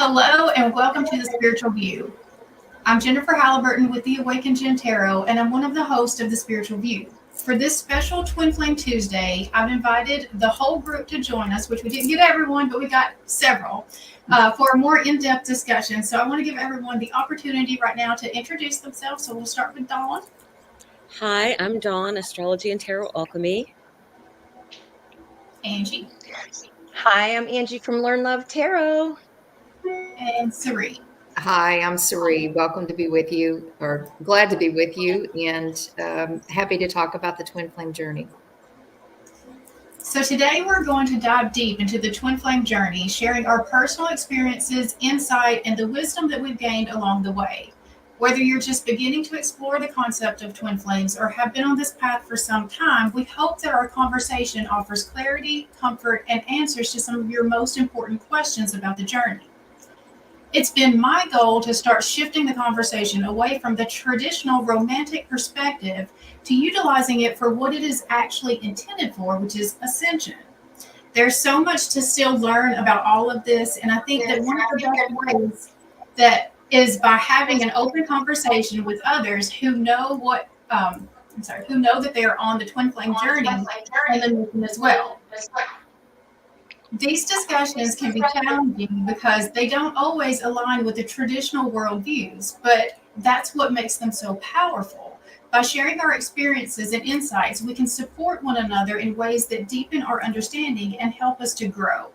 Hello and welcome to the Spiritual View. I'm Jennifer Halliburton with the Awakened Gen Tarot, and I'm one of the hosts of the Spiritual View. For this special Twin Flame Tuesday, I've invited the whole group to join us, which we didn't get everyone, but we got several, for a more in-depth discussion. So I want to give everyone the opportunity right now to introduce themselves. So we'll start with Dawn. Hi, I'm Dawn, Astrology and Tarot Alchemy. Angie. Hi, I'm Angie from Learn Love Tarot. And Sari. Hi, I'm Sari. Welcome to be with you, or glad to be with you, and happy to talk about the Twin Flame journey. So today we're going to dive deep into the Twin Flame journey, sharing our personal experiences, insight, and the wisdom that we've gained along the way. Whether you're just beginning to explore the concept of twin flames or have been on this path for some time, we hope that our conversation offers clarity, comfort, and answers to some of your most important questions about the journey. It's been my goal to start shifting the conversation away from the traditional romantic perspective to utilizing it for what it is actually intended for, which is ascension. There's so much to still learn about all of this, and I think that one of the best ways that is by having an open conversation with others who know who know that they are on the twin flame journey and the mission as well. These discussions can be challenging because they don't always align with the traditional worldviews, but that's what makes them so powerful. By sharing our experiences and insights, we can support one another in ways that deepen our understanding and help us to grow.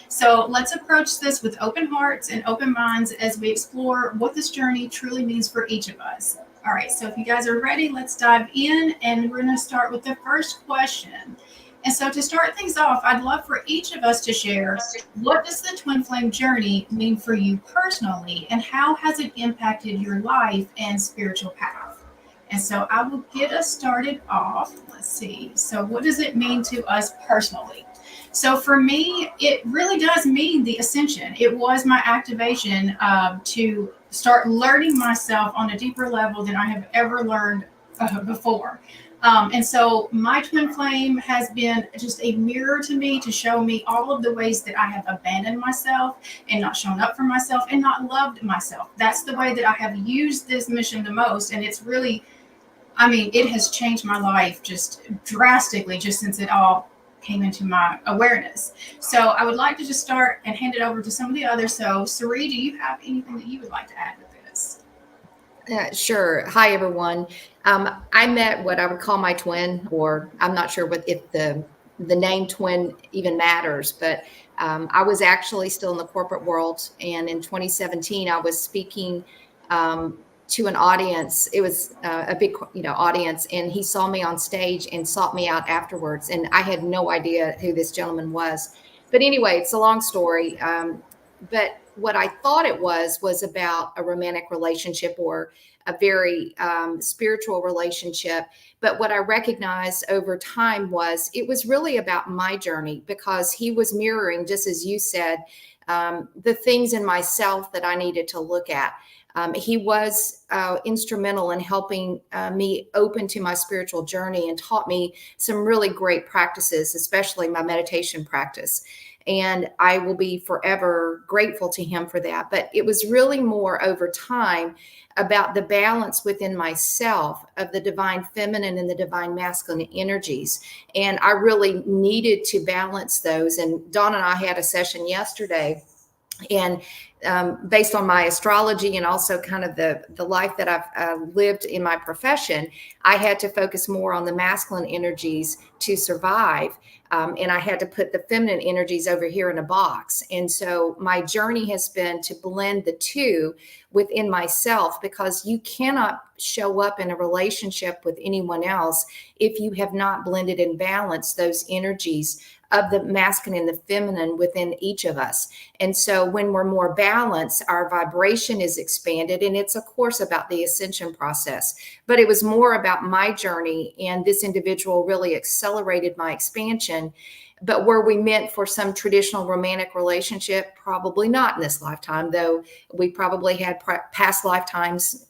So let's approach this with open hearts and open minds as we explore what this journey truly means for each of us. All right, so if you guys are ready, let's dive in, and we're going to start with the first question. And so to start things off, I'd love for each of us to share, what does the twin flame journey mean for you personally, and how has it impacted your life and spiritual path? And so I will get us started off. Let's see. So what does it mean to us personally? So for me, it really does mean the ascension. It was my activation to start learning myself on a deeper level than I have ever learned before. And so my twin flame has been just a mirror to me to show me all of the ways that I have abandoned myself and not shown up for myself and not loved myself. That's the way that I have used this mission the most. And it's really, it has changed my life just drastically just since it all came into my awareness. So I would like to just start and hand it over to some of the others. So Sari, do you have anything that you would like to add with this? Sure. Hi, everyone. I met what I would call my twin, or I'm not sure if the name twin even matters, but I was actually still in the corporate world. And in 2017, I was speaking to an audience. It was a big, audience, and he saw me on stage and sought me out afterwards. And I had no idea who this gentleman was. But anyway, it's a long story. But what I thought it was about a romantic relationship or a very spiritual relationship. But what I recognized over time was it was really about my journey, because he was mirroring, just as you said, the things in myself that I needed to look at. He was instrumental in helping me open to my spiritual journey and taught me some really great practices, especially my meditation practice. And I will be forever grateful to him for that. But it was really more over time about the balance within myself of the divine feminine and the divine masculine energies. And I really needed to balance those. And Dawn and I had a session yesterday, and based on my astrology and also kind of the life that I've lived in my profession, I had to focus more on the masculine energies to survive. And I had to put the feminine energies over here in a box. And so my journey has been to blend the two within myself, because you cannot show up in a relationship with anyone else if you have not blended and balanced those energies of the masculine and the feminine within each of us. And so when we're more balanced, our vibration is expanded. And it's, of course, about the ascension process. But it was more about my journey. And this individual really accelerated my expansion. But were we meant for some traditional romantic relationship? Probably not in this lifetime, though we probably had past lifetimes,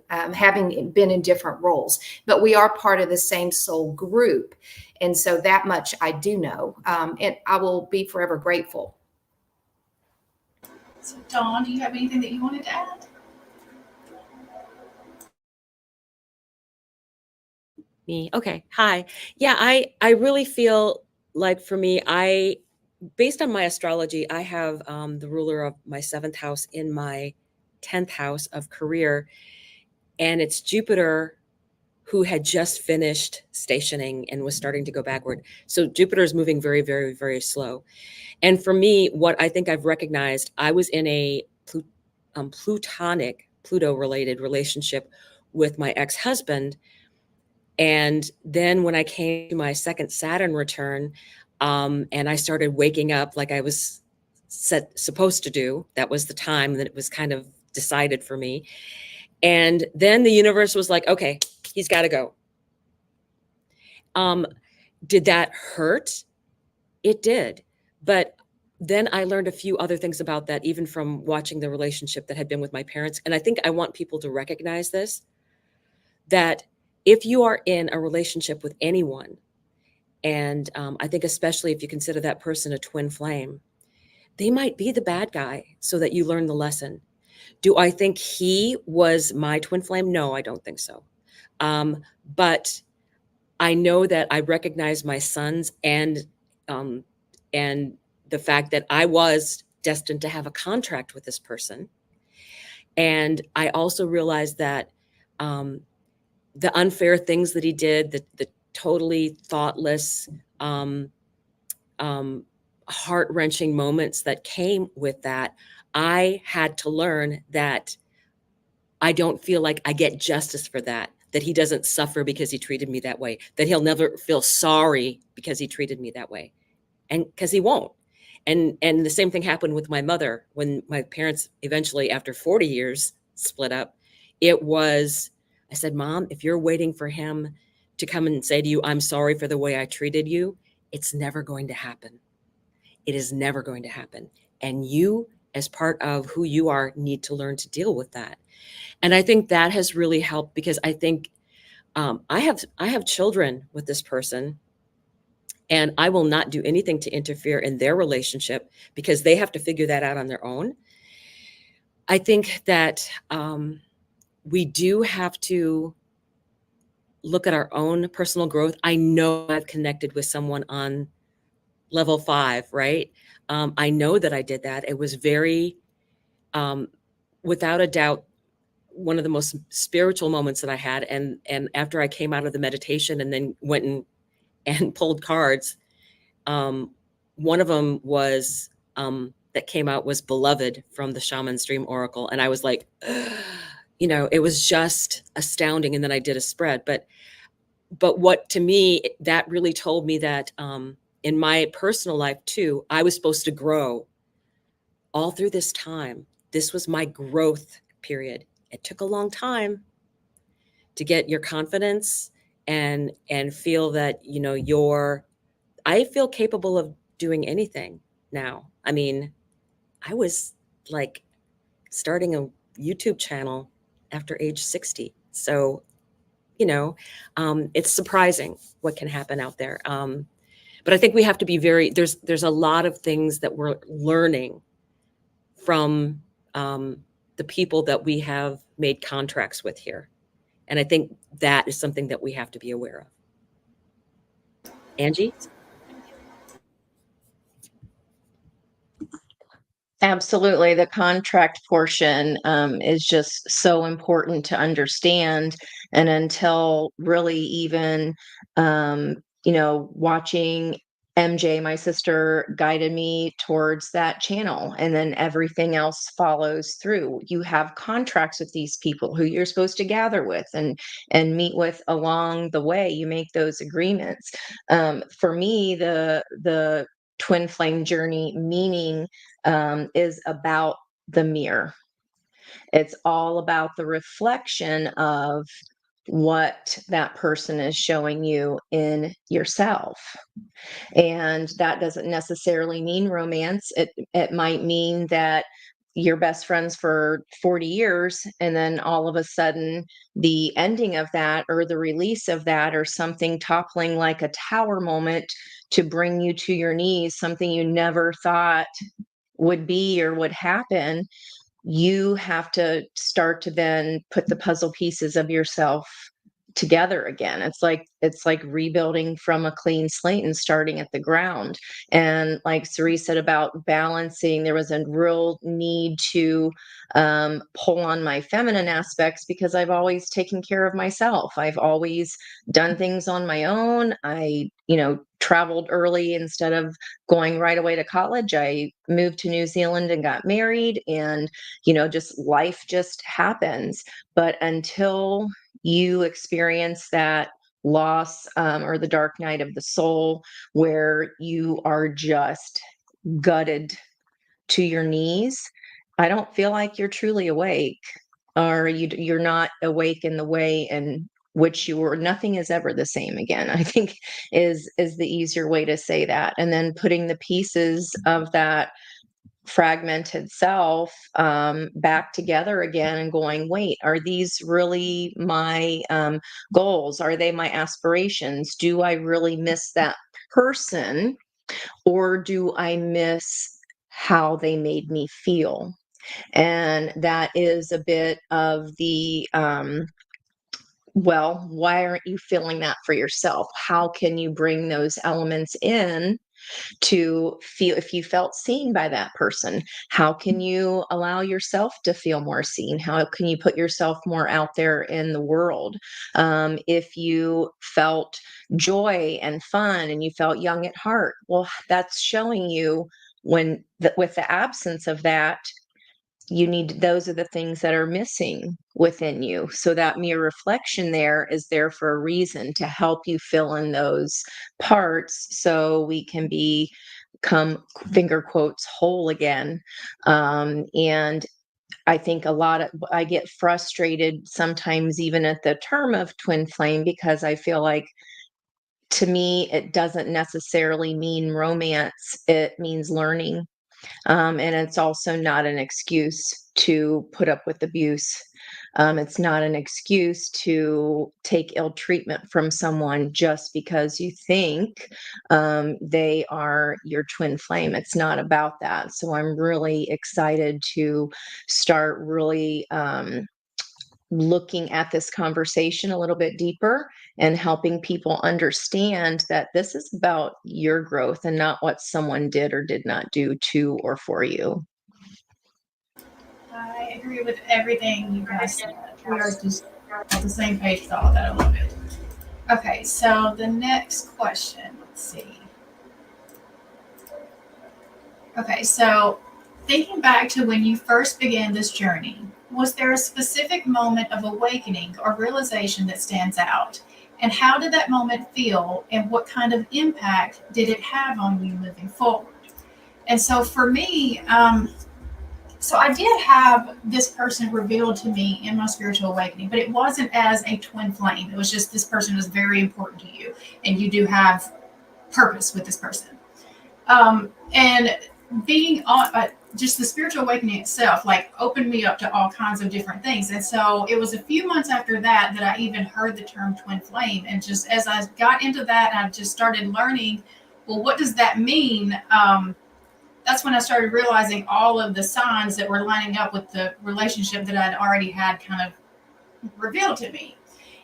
having been in different roles. But we are part of the same soul group. And so that much I do know, and I will be forever grateful. So, Dawn, do you have anything that you wanted to add? Me. Okay. Hi. Yeah, I really feel like for me, based on my astrology, I have the ruler of my seventh house in my 10th house of career, and it's Jupiter who had just finished stationing and was starting to go backward. So Jupiter is moving very, very, very slow. And for me, what I think I've recognized, I was in a plutonic, Pluto related relationship with my ex-husband. And then when I came to my second Saturn return, and I started waking up like I was supposed to do, that was the time that it was kind of decided for me. And then the universe was like, okay, he's got to go. Did that hurt? It did. But then I learned a few other things about that, even from watching the relationship that had been with my parents. And I think I want people to recognize this, that if you are in a relationship with anyone, and I think especially if you consider that person a twin flame, they might be the bad guy so that you learn the lesson. Do I think he was my twin flame? No, I don't think so. But I know that I recognize my sons um, and the fact that I was destined to have a contract with this person. And I also realized that the unfair things that he did, the totally thoughtless, um, heart-wrenching moments that came with that, I had to learn that I don't feel like I get justice for that he doesn't suffer because he treated me that way, that he'll never feel sorry because he treated me that way. And because he won't. And the same thing happened with my mother when my parents eventually, after 40 years, split up. I said, Mom, if you're waiting for him to come and say to you, I'm sorry for the way I treated you, it's never going to happen. It is never going to happen. And you, as part of who you are, need to learn to deal with that. And I think that has really helped, because I think I have children with this person, and I will not do anything to interfere in their relationship because they have to figure that out on their own. I think that we do have to look at our own personal growth. I know I've connected with someone on level 5, right? I know that I did that. It was very, without a doubt, one of the most spiritual moments that I had. And after I came out of the meditation and then went and pulled cards, one of them was that came out was Beloved from the Shaman's Dream Oracle. And I was like, it was just astounding. And then I did a spread. But what to me, that really told me that in my personal life too, I was supposed to grow all through this time. This was my growth period. It took a long time to get your confidence and feel that, I feel capable of doing anything now. I mean, I was like starting a YouTube channel after age 60. So, it's surprising what can happen out there. But I think we have to be there's a lot of things that we're learning from the people that we have made contracts with here. And I think that is something that we have to be aware of. Angie? Absolutely. The contract portion is just so important to understand. And until really even, watching MJ, my sister, guided me towards that channel, and then everything else follows through. You have contracts with these people who you're supposed to gather with and meet with along the way. You make those agreements. For me, the twin flame journey meaning is about the mirror. It's all about the reflection of what that person is showing you in yourself. And that doesn't necessarily mean romance. It might mean that you're best friends for 40 years, and then all of a sudden the ending of that or the release of that or something toppling like a tower moment to bring you to your knees, something you never thought would be or would happen, you have to start to then put the puzzle pieces of yourself together again. It's like rebuilding from a clean slate and starting at the ground. And like Cerise said about balancing, there was a real need to pull on my feminine aspects because I've always taken care of myself. I've always done things on my own. I, traveled early. Instead of going right away to college, I moved to New Zealand and got married, and just life just happens. But until you experience that loss, or the dark night of the soul, where you are just gutted to your knees, I don't feel like you're truly awake, or you're not awake in the way in which you were. Nothing is ever the same again, I think, is the easier way to say that. And then putting the pieces of that fragmented self back together again and going, wait, are these really my goals? Are they my aspirations? Do I really miss that person, or do I miss how they made me feel? And that is a bit of the well, why aren't you feeling that for yourself? How can you bring those elements in to feel? If you felt seen by that person, how can you allow yourself to feel more seen? How can you put yourself more out there in the world? If you felt joy and fun and you felt young at heart, well, that's showing you with the absence of that, those are the things that are missing within you. So that mirror reflection there is there for a reason, to help you fill in those parts so we can become, finger quotes, whole again. And I think I get frustrated sometimes even at the term of twin flame, because I feel like, to me, it doesn't necessarily mean romance. It means learning. And it's also not an excuse to put up with abuse. It's not an excuse to take ill treatment from someone just because you think they are your twin flame. It's not about that. So I'm really excited to start really looking at this conversation a little bit deeper and helping people understand that this is about your growth and not what someone did or did not do to or for you. I agree with everything you guys said. We are just on the same page with all of that. I love it. Okay, so the next question, let's see. Okay, so thinking back to when you first began this journey, was there a specific moment of awakening or realization that stands out? And how did that moment feel? And what kind of impact did it have on you moving forward? And so for me, so I did have this person revealed to me in my spiritual awakening, but it wasn't as a twin flame. It was just, this person was very important to you, and you do have purpose with this person. And being on just the spiritual awakening itself, like, opened me up to all kinds of different things. And so it was a few months after that that I even heard the term twin flame. And just as I got into that, I just started learning, well, what does that mean? That's when I started realizing all of the signs that were lining up with the relationship that I'd already had kind of revealed to me.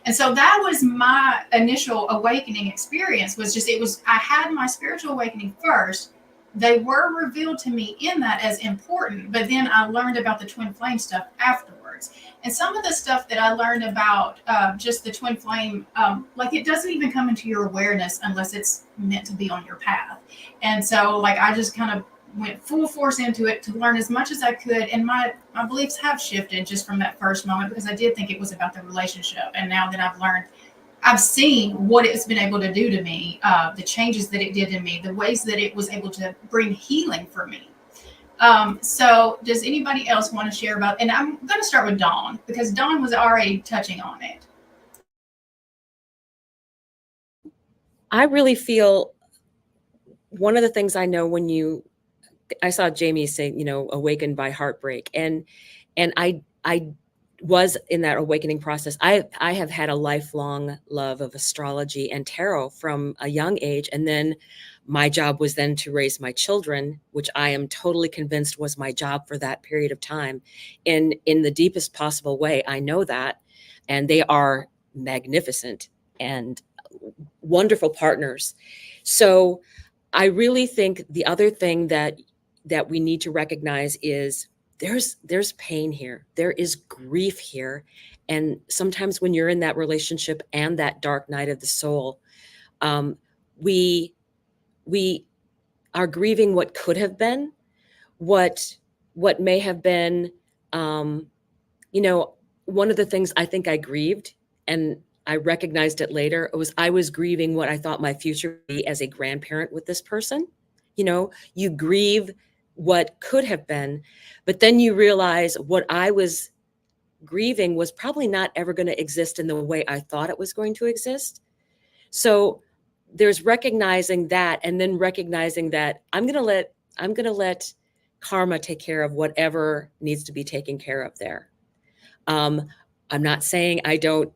And so that was my initial awakening experience. I had my spiritual awakening first. They were revealed to me in that as important, but then I learned about the twin flame stuff afterwards. And some of the stuff that I learned about just the twin flame, like, it doesn't even come into your awareness unless it's meant to be on your path. And so, like, I just kind of went full force into it to learn as much as I could. And my beliefs have shifted just from that first moment, because I did think it was about the relationship. And now that I've learned, I've seen what it's been able to do to me, the changes that it did to me, the ways that it was able to bring healing for me. So does anybody else want to share about, and I'm going to start with Dawn, because Dawn was already touching on it. I really feel, one of the things I know, I saw Jamie say, awakened by heartbreak. And I was in that awakening process. I have had a lifelong love of astrology and tarot from a young age. And then my job was then to raise my children, which I am totally convinced was my job for that period of time in the deepest possible way. I know that. And they are magnificent and wonderful partners. So I really think the other thing that we need to recognize is there's pain here. There is grief here. And sometimes when you're in that relationship and that dark night of the soul, we are grieving what could have been, what may have been. You know, one of the things I think I grieved, and I recognized it later, was I was grieving what I thought my future would be as a grandparent with this person. You know, you grieve what could have been, but then you realize what I was grieving was probably not ever going to exist in the way I thought it was going to exist. So there's recognizing that, and then recognizing that I'm going to let karma take care of whatever needs to be taken care of there. I'm not saying I don't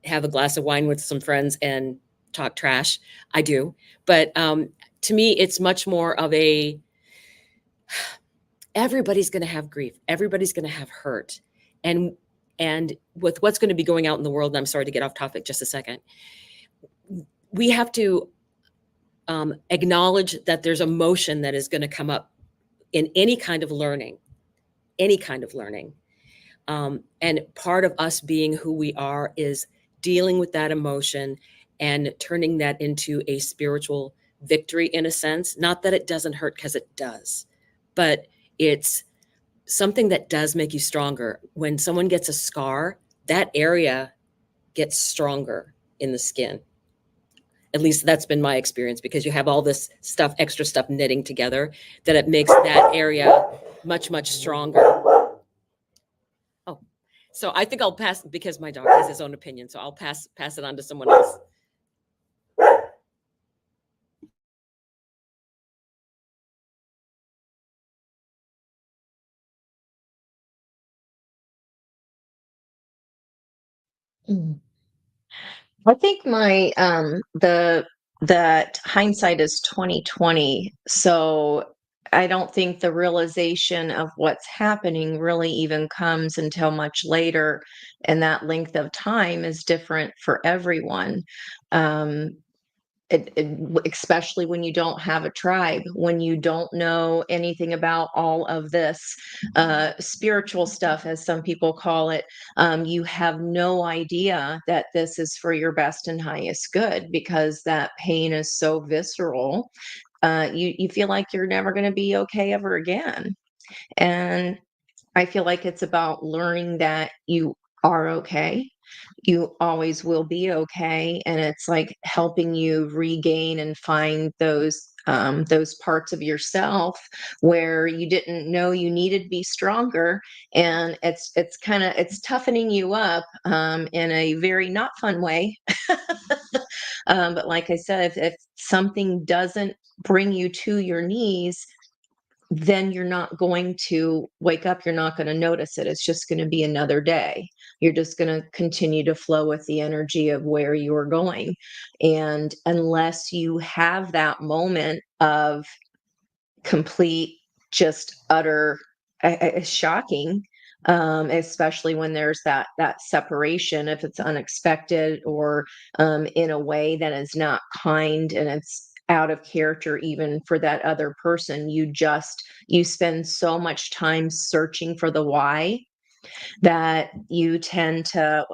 have a glass of wine with some friends and talk trash. I do. But to me, it's much more of everybody's going to have grief. Everybody's going to have hurt. And with what's going to be going out in the world, and I'm sorry to get off topic just a second, we have to acknowledge that there's emotion that is going to come up in any kind of learning. And part of us being who we are is dealing with that emotion and turning that into a spiritual victory, in a sense. Not that it doesn't hurt, because it does, but it's something that does make you stronger. When someone gets a scar, that area gets stronger in the skin. At least that's been my experience, because you have all this stuff, extra stuff knitting together, that it makes that area much, much stronger. So I think I'll pass, because my dog has his own opinion. So I'll pass it on to someone else. I think my that hindsight is 2020. So I don't think the realization of what's happening really even comes until much later, and that length of time is different for everyone. Um, Especially when you don't have a tribe, when you don't know anything about all of this spiritual stuff, as some people call it. You have no idea that this is for your best and highest good, because that pain is so visceral. You feel like you're never going to be okay ever again. And I feel like it's about learning that you are okay. You always will be okay. And it's like helping you regain and find those parts of yourself where you didn't know you needed to be stronger. And it's toughening you up in a very not fun way. But like I said, if something doesn't bring you to your knees, then you're not going to wake up. You're not going to notice it. It's just going to be another day. You're just going to continue to flow with the energy of where you are going. And unless you have that moment of complete, just utter, shocking, especially when there's that separation, if it's unexpected or in a way that is not kind, and it's out of character even for that other person. You spend so much time searching for the why, that you tend to,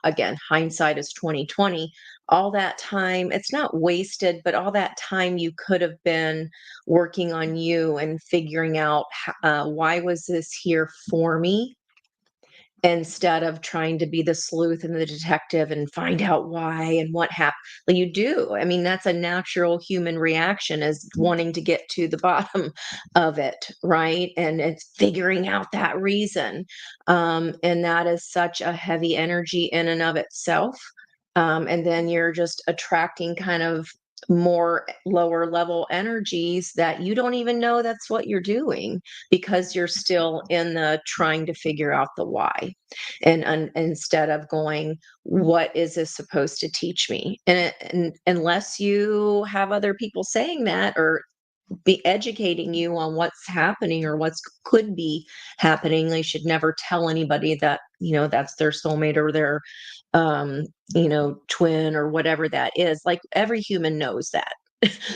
again, hindsight is 2020. All that time, it's not wasted, but all that time you could have been working on you and figuring out why was this here for me, instead of trying to be the sleuth and the detective and find out why and what happened. Well, you do. I mean, that's a natural human reaction, is wanting to get to the bottom of it, right? And it's figuring out that reason. And that is such a heavy energy in and of itself. And then you're just attracting kind of more lower level energies that you don't even know that's what you're doing, because you're still in the trying to figure out the why, and instead of going, what is this supposed to teach me? And unless you have other people saying that, or be educating you on what's happening or what's could be happening, they should never tell anybody that, that's their soulmate or their um twin or whatever that is. Like, every human knows that.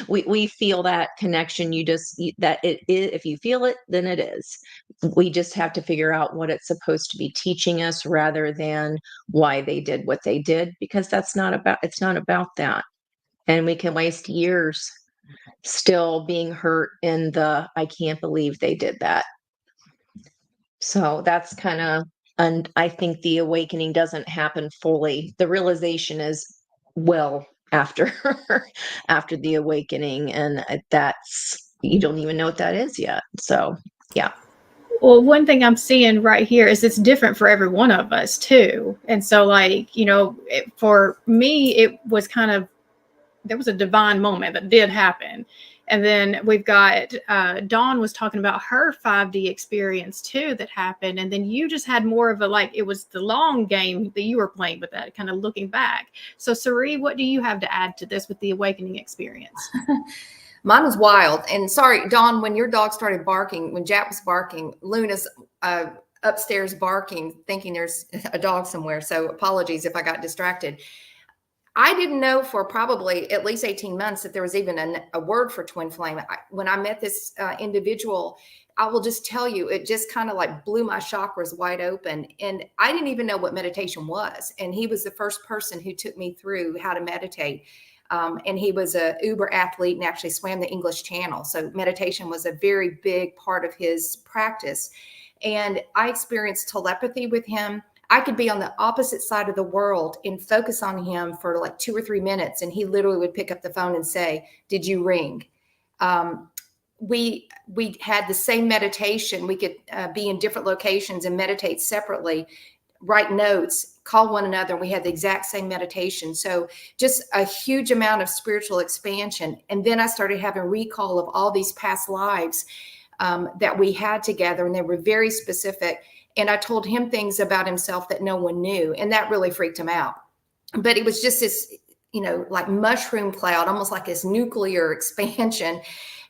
We feel that connection. That it is, if you feel it, then it is. We just have to figure out what it's supposed to be teaching us, rather than why they did what they did, because it's not about that. And we can waste years still being hurt in the, I can't believe they did that. So that's kind of, and I think the awakening doesn't happen fully. The realization is well after after the awakening, and that's, you don't even know what that is yet. So yeah. Well, one thing I'm seeing right here is it's different for every one of us too. And so, like, for me, it was kind of, there was a divine moment that did happen. And then we've got Dawn was talking about her 5D experience too that happened. And then you just had more of a, like, it was the long game that you were playing with that, kind of looking back. So Sari, what do you have to add to this with the awakening experience? Mine was wild. And sorry, Dawn, when your dog started barking, when Jack was barking, Luna's upstairs barking, thinking there's a dog somewhere. So apologies if I got distracted. I didn't know for probably at least 18 months that there was even a word for twin flame. When I met this individual, I will just tell you, it just kind of like blew my chakras wide open. And I didn't even know what meditation was. And he was the first person who took me through how to meditate. And he was a Uber athlete and actually swam the English Channel. So meditation was a very big part of his practice. And I experienced telepathy with him. I could be on the opposite side of the world and focus on him for like 2 or 3 minutes. And he literally would pick up the phone and say, "Did you ring?" We had the same meditation. We could be in different locations and meditate separately, write notes, call one another. And we had the exact same meditation. So just a huge amount of spiritual expansion. And then I started having recall of all these past lives that we had together. And they were very specific. And I told him things about himself that no one knew. And that really freaked him out. But it was just this, like mushroom cloud, almost like this nuclear expansion.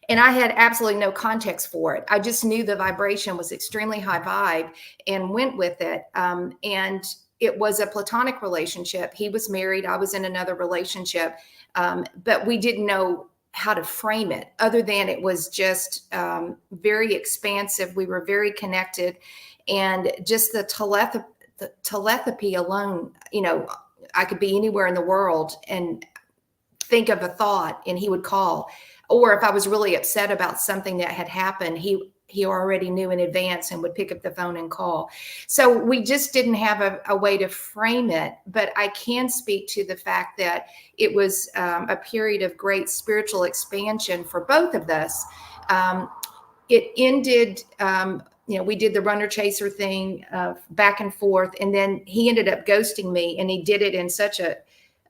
And I had absolutely no context for it. I just knew the vibration was extremely high vibe and went with it. And it was a platonic relationship. He was married. I was in another relationship. But we didn't know how to frame it, other than it was just very expansive. We were very connected. And just the telepathy alone, I could be anywhere in the world and think of a thought and he would call. Or if I was really upset about something that had happened, he already knew in advance and would pick up the phone and call. So we just didn't have a way to frame it. But I can speak to the fact that it was a period of great spiritual expansion for both of us. It ended, we did the runner chaser thing back and forth. And then he ended up ghosting me, and he did it in such a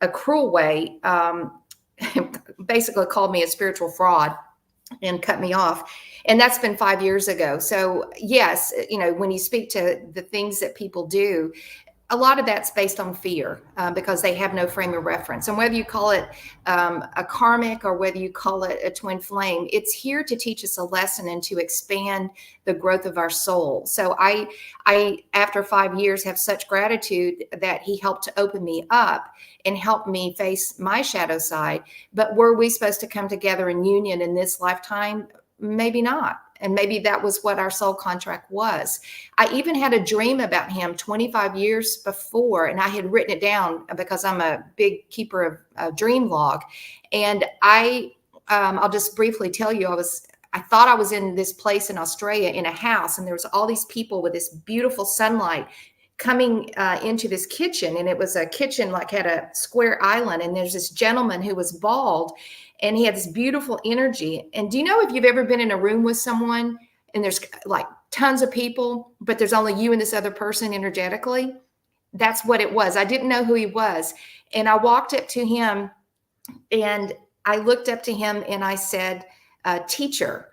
cruel way. Basically called me a spiritual fraud and cut me off. And that's been 5 years ago. So yes, when you speak to the things that people do, a lot of that's based on fear because they have no frame of reference. And whether you call it a karmic or whether you call it a twin flame, it's here to teach us a lesson and to expand the growth of our soul. So I after 5 years, have such gratitude that he helped to open me up and help me face my shadow side. But were we supposed to come together in union in this lifetime? Maybe not. And maybe that was what our soul contract was. I even had a dream about him 25 years before, and I had written it down because I'm a big keeper of a dream log. And I'll just briefly tell you, I thought I was in this place in Australia in a house, and there was all these people with this beautiful sunlight coming into this kitchen. And it was a kitchen like had a square island. And there's this gentleman who was bald, and he had this beautiful energy. And do you know if you've ever been in a room with someone and there's like tons of people, but there's only you and this other person energetically? That's what it was. I didn't know who he was. And I walked up to him, and I looked up to him and I said, teacher.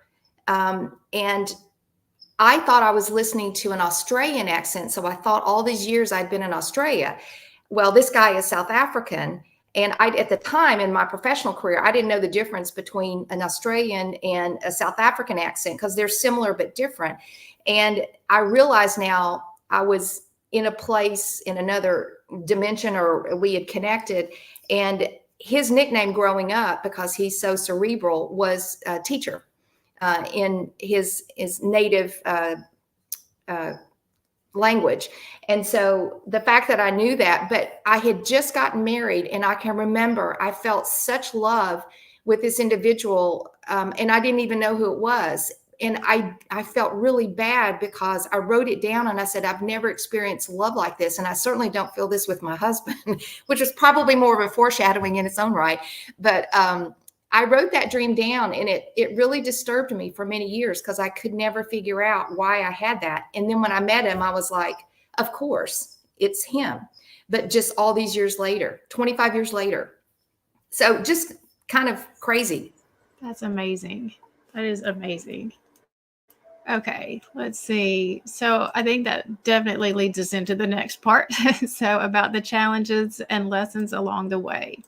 And I thought I was listening to an Australian accent. So I thought all these years I'd been in Australia. Well, this guy is South African. And at the time in my professional career, I didn't know the difference between an Australian and a South African accent because they're similar but different. And I realize now I was in a place in another dimension, or we had connected. And his nickname growing up, because he's so cerebral, was teacher in his native language. And so the fact that I knew that, but I had just gotten married, and I can remember I felt such love with this individual, and I didn't even know who it was. And I felt really bad because I wrote it down and I said, I've never experienced love like this. And I certainly don't feel this with my husband, which was probably more of a foreshadowing in its own right. But I wrote that dream down, and it really disturbed me for many years because I could never figure out why I had that. And then when I met him, I was like, of course, it's him. But just all these years later, 25 years later. So just kind of crazy. That's amazing. That is amazing. Okay, let's see. So I think that definitely leads us into the next part. So about the challenges and lessons along the way.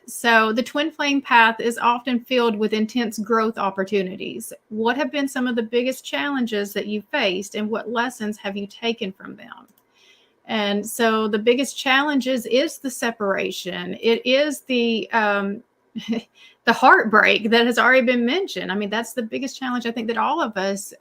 So the twin flame path is often filled with intense growth opportunities. What have been some of the biggest challenges that you faced, and what lessons have you taken from them? And so the biggest challenges is the separation. It is the the heartbreak that has already been mentioned. I mean, that's the biggest challenge I think that all of us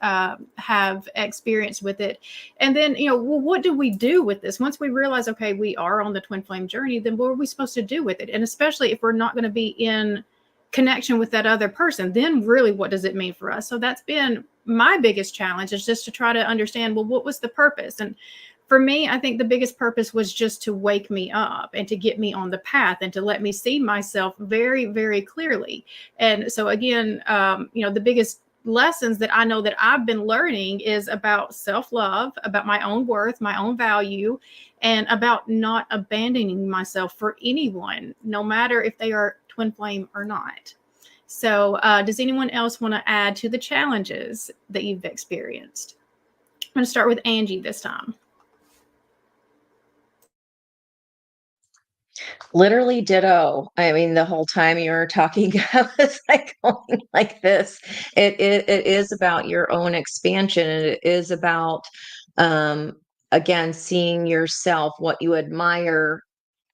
have experienced with it. And then, well, what do we do with this? Once we realize, okay, we are on the twin flame journey, then what are we supposed to do with it? And especially if we're not going to be in connection with that other person, then really what does it mean for us? So that's been my biggest challenge, is just to try to understand, well, what was the purpose? And for me, I think the biggest purpose was just to wake me up and to get me on the path and to let me see myself very, very clearly. And so again, the biggest lessons that I know that I've been learning is about self-love, about my own worth, my own value, and about not abandoning myself for anyone, no matter if they are twin flame or not. So does anyone else want to add to the challenges that you've experienced? I'm going to start with Angie this time. Literally ditto. I mean, the whole time you were talking, I was like going like this. It is about your own expansion. And it is about, again, seeing yourself, what you admire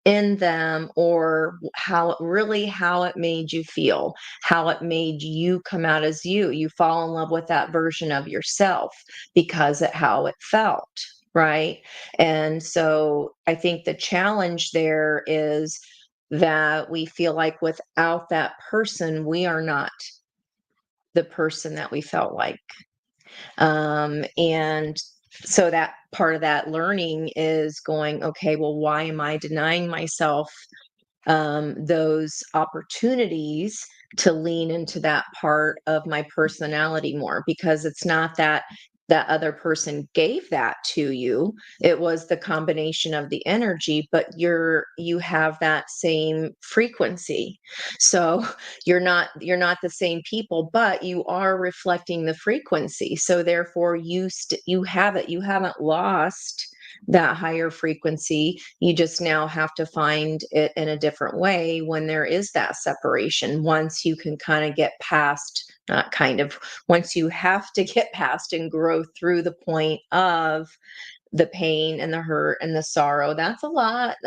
in them, or how it made you feel, how it made you come out as you. You fall in love with that version of yourself because of how it felt. Right. And so I think the challenge there is that we feel like without that person, we are not the person that we felt like. And so that part of that learning is going, okay, well, why am I denying myself those opportunities to lean into that part of my personality more? Because it's not that other person gave that to you. It was the combination of the energy, but you have that same frequency. So you're not the same people, but you are reflecting the frequency. So therefore you haven't lost that higher frequency. You just now have to find it in a different way when there is that separation. Once you can kind of get past, not kind of, once you have to get past and grow through the point of the pain and the hurt and the sorrow. That's a lot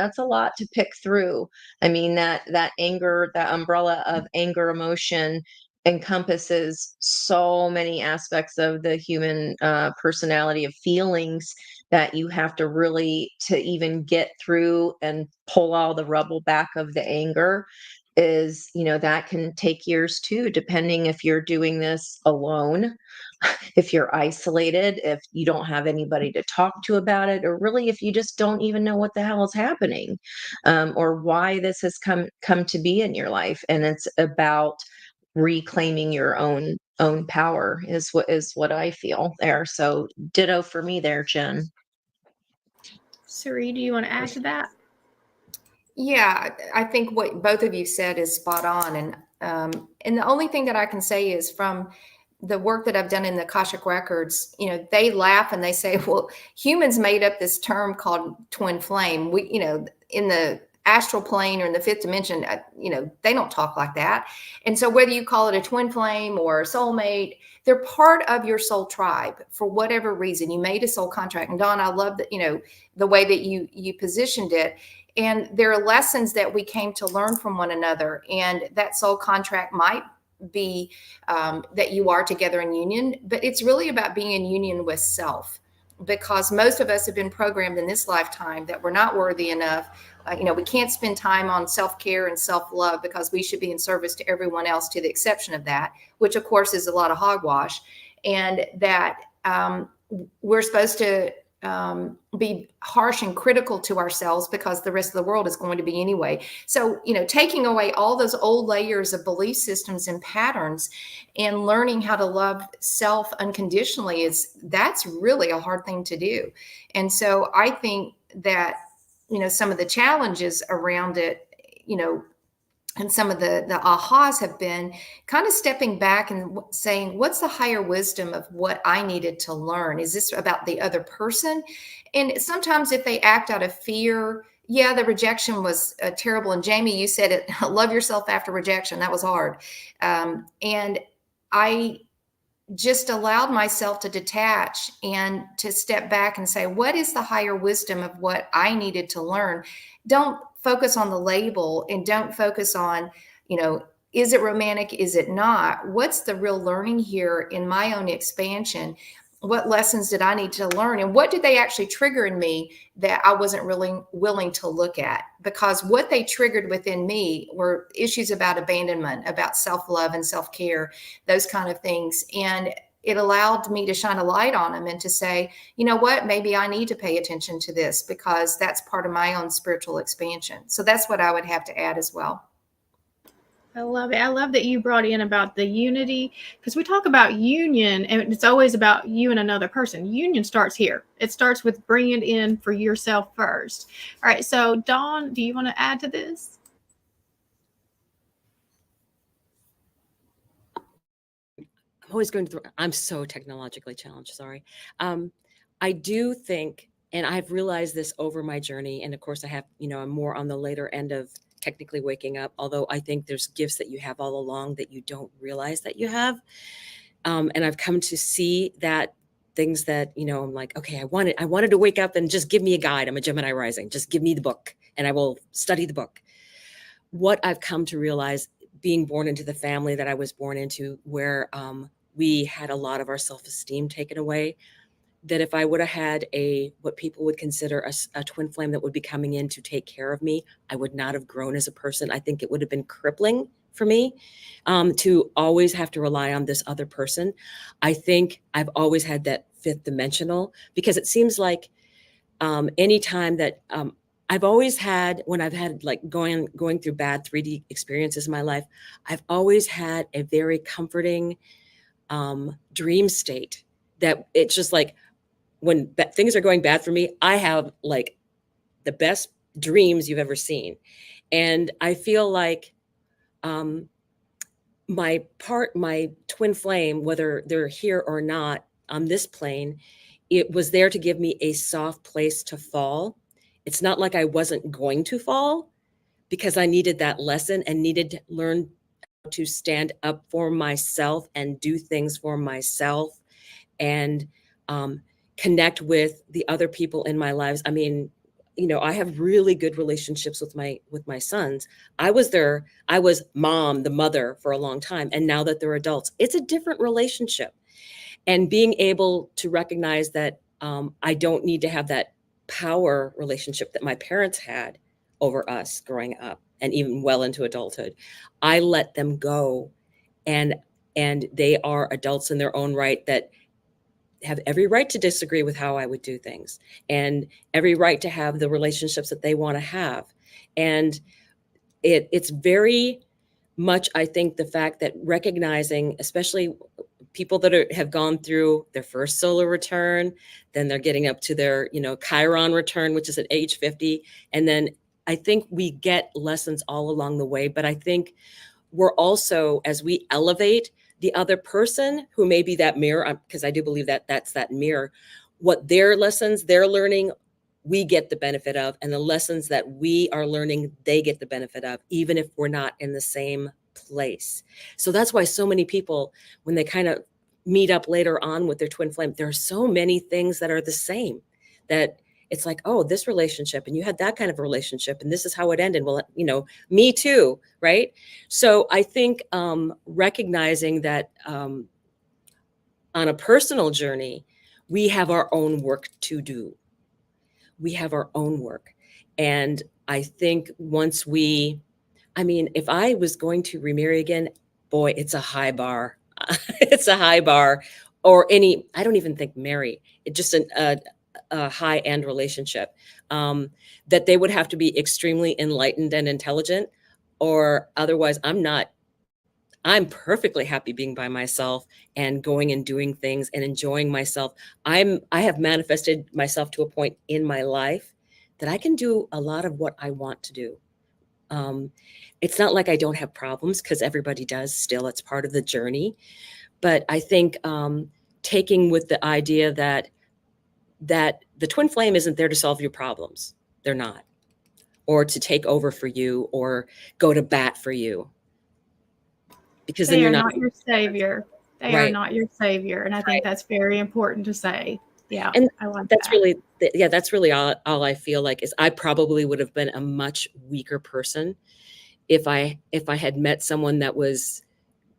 to pick through. I mean, that anger, that umbrella of anger emotion encompasses so many aspects of the human personality, of feelings, that you have to really, to even get through and pull all the rubble back of the anger, is, that can take years too, depending if you're doing this alone, if you're isolated, if you don't have anybody to talk to about it, or really if you just don't even know what the hell is happening, or why this has come to be in your life. And it's about reclaiming your own power is what I feel there. So ditto for me there, Jen. Suri, do you want to add to that? Yeah, I think what both of you said is spot on, and the only thing that I can say is from the work that I've done in the Akashic records, they laugh and they say, "Well, humans made up this term called twin flame. We, in the astral plane or in the fifth dimension, they don't talk like that." And so, whether you call it a twin flame or a soulmate, they're part of your soul tribe for whatever reason. You made a soul contract, and Dawn, I love that the way that you positioned it. And there are lessons that we came to learn from one another. And that soul contract might be that you are together in union, but it's really about being in union with self. Because most of us have been programmed in this lifetime that we're not worthy enough. We can't spend time on self-care and self-love because we should be in service to everyone else, to the exception of that, which of course is a lot of hogwash. And that we're supposed to be harsh and critical to ourselves because the rest of the world is going to be anyway. So, taking away all those old layers of belief systems and patterns and learning how to love self unconditionally that's really a hard thing to do. And so I think that, some of the challenges around it, and some of the ahas have been kind of stepping back and saying, what's the higher wisdom of what I needed to learn? Is this about the other person? And sometimes if they act out of fear, yeah, the rejection was terrible. And Jamie, you said it, love yourself after rejection. That was hard. And I just allowed myself to detach and to step back and say, what is the higher wisdom of what I needed to learn? Don't focus on the label and don't focus on, is it romantic? Is it not? What's the real learning here in my own expansion? What lessons did I need to learn? And what did they actually trigger in me that I wasn't really willing to look at? Because what they triggered within me were issues about abandonment, about self-love and self-care, those kind of things. And it allowed me to shine a light on them and to say, you know what, maybe I need to pay attention to this because that's part of my own spiritual expansion. So that's what I would have to add as well. I love it. I love that you brought in about the unity, because we talk about union and it's always about you and another person. Union starts here. It starts with bringing it in for yourself first. All right. So Dawn, do you want to add to this? I'm so technologically challenged. Sorry. I do think, and I've realized this over my journey. And of course I have, I'm more on the later end of technically waking up, although I think there's gifts that you have all along that you don't realize that you have. And I've come to see that things that, I'm like, okay, I wanted to wake up and just give me a guide. I'm a Gemini rising. Just give me the book and I will study the book. What I've come to realize, being born into the family that I was born into, where we had a lot of our self-esteem taken away, that if I would have had what people would consider a twin flame that would be coming in to take care of me, I would not have grown as a person. I think it would have been crippling for me to always have to rely on this other person. I think I've always had that fifth dimensional, because it seems like anytime that I've always had, when I've had like going through bad 3D experiences in my life, I've always had a very comforting dream state that it's just like, when things are going bad for me, I have like the best dreams you've ever seen. And I feel like my twin flame, whether they're here or not on this plane, it was there to give me a soft place to fall. It's not like I wasn't going to fall, because I needed that lesson and needed to learn to stand up for myself and do things for myself and connect with the other people in my lives. I mean, I have really good relationships with my sons. I was mom, the mother, for a long time. And now that they're adults, it's a different relationship. And being able to recognize that I don't need to have that power relationship that my parents had over us growing up and even well into adulthood. I let them go, and they are adults in their own right that have every right to disagree with how I would do things, and every right to have the relationships that they want to have. And it's very much, I think, the fact that recognizing, especially people that have gone through their first solar return, then they're getting up to their, Chiron return, which is at age 50. And then I think we get lessons all along the way, but I think we're also, as we elevate the other person who may be that mirror, because I do believe that that's that mirror, what their lessons they're learning, we get the benefit of, and the lessons that we are learning, they get the benefit of, even if we're not in the same place. So that's why so many people, when they kind of meet up later on with their twin flame, there are so many things that are the same, that it's like, oh, this relationship, and you had that kind of relationship, and this is how it ended. Well, me too, right? So I think recognizing that on a personal journey, we have our own work to do. We have our own work. And I think once if I was going to remarry again, boy, it's a high bar. It's a high bar. I don't even think marry. It's just a high-end relationship. That they would have to be extremely enlightened and intelligent, or otherwise I'm perfectly happy being by myself and going and doing things and enjoying myself. I have manifested myself to a point in my life that I can do a lot of what I want to do. It's not like I don't have problems, because everybody does still. It's part of the journey. But I think taking with the idea that the twin flame isn't there to solve your problems. They're not. Or to take over for you or go to bat for you. Because then They you're are not not your savior. They are right. not your savior. And I think that's very important to say. Yeah, And I like that's that. that's really all I feel like is I probably would have been a much weaker person if I had met someone that was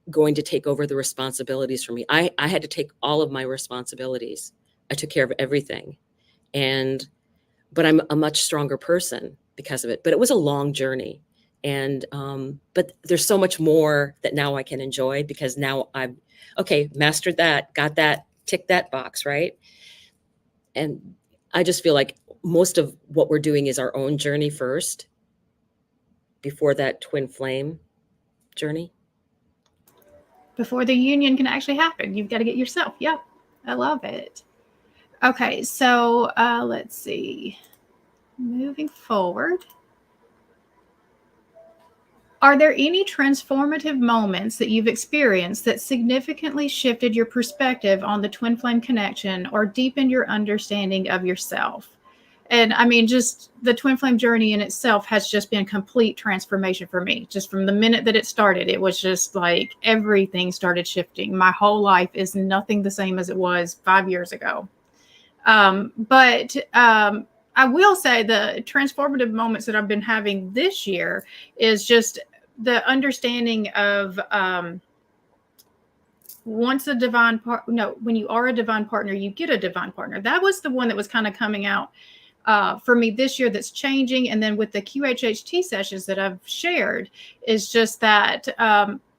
going to take over the responsibilities for me. I had to take all of my responsibilities. I took care of everything. But I'm a much stronger person because of it. But it was a long journey. And but there's so much more that now I can enjoy, because now I've mastered that, got that, ticked that box, right? And I just feel like most of what we're doing is our own journey first, before that twin flame journey. Before the union can actually happen, you've got to get yourself. Yeah, I love it. Okay, so let's see. Moving forward. Are there any transformative moments that you've experienced that significantly shifted your perspective on the twin flame connection or deepened your understanding of yourself? And I mean, just the twin flame journey in itself has just been complete transformation for me. Just from the minute that it started, it was just like everything started shifting. My whole life is nothing the same as it was 5 years ago. But I will say the transformative moments that I've been having this year is just the understanding of once a divine when you are a divine partner, you get a divine partner. That was the one that was kind of coming out for me this year that's changing. And then with the QHHT sessions that I've shared is just that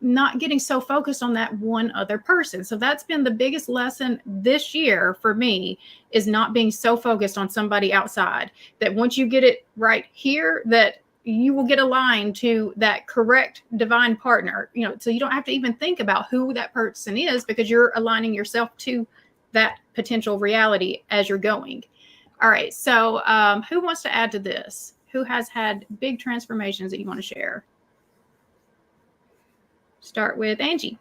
not getting so focused on that one other person. So that's been the biggest lesson this year for me, is not being so focused on somebody outside, that once you get it right here, that you will get aligned to that correct divine partner, so you don't have to even think about who that person is, because you're aligning yourself to that potential reality as you're going. All right. So who wants to add to this? Who has had big transformations that you want to share? Start with Angie.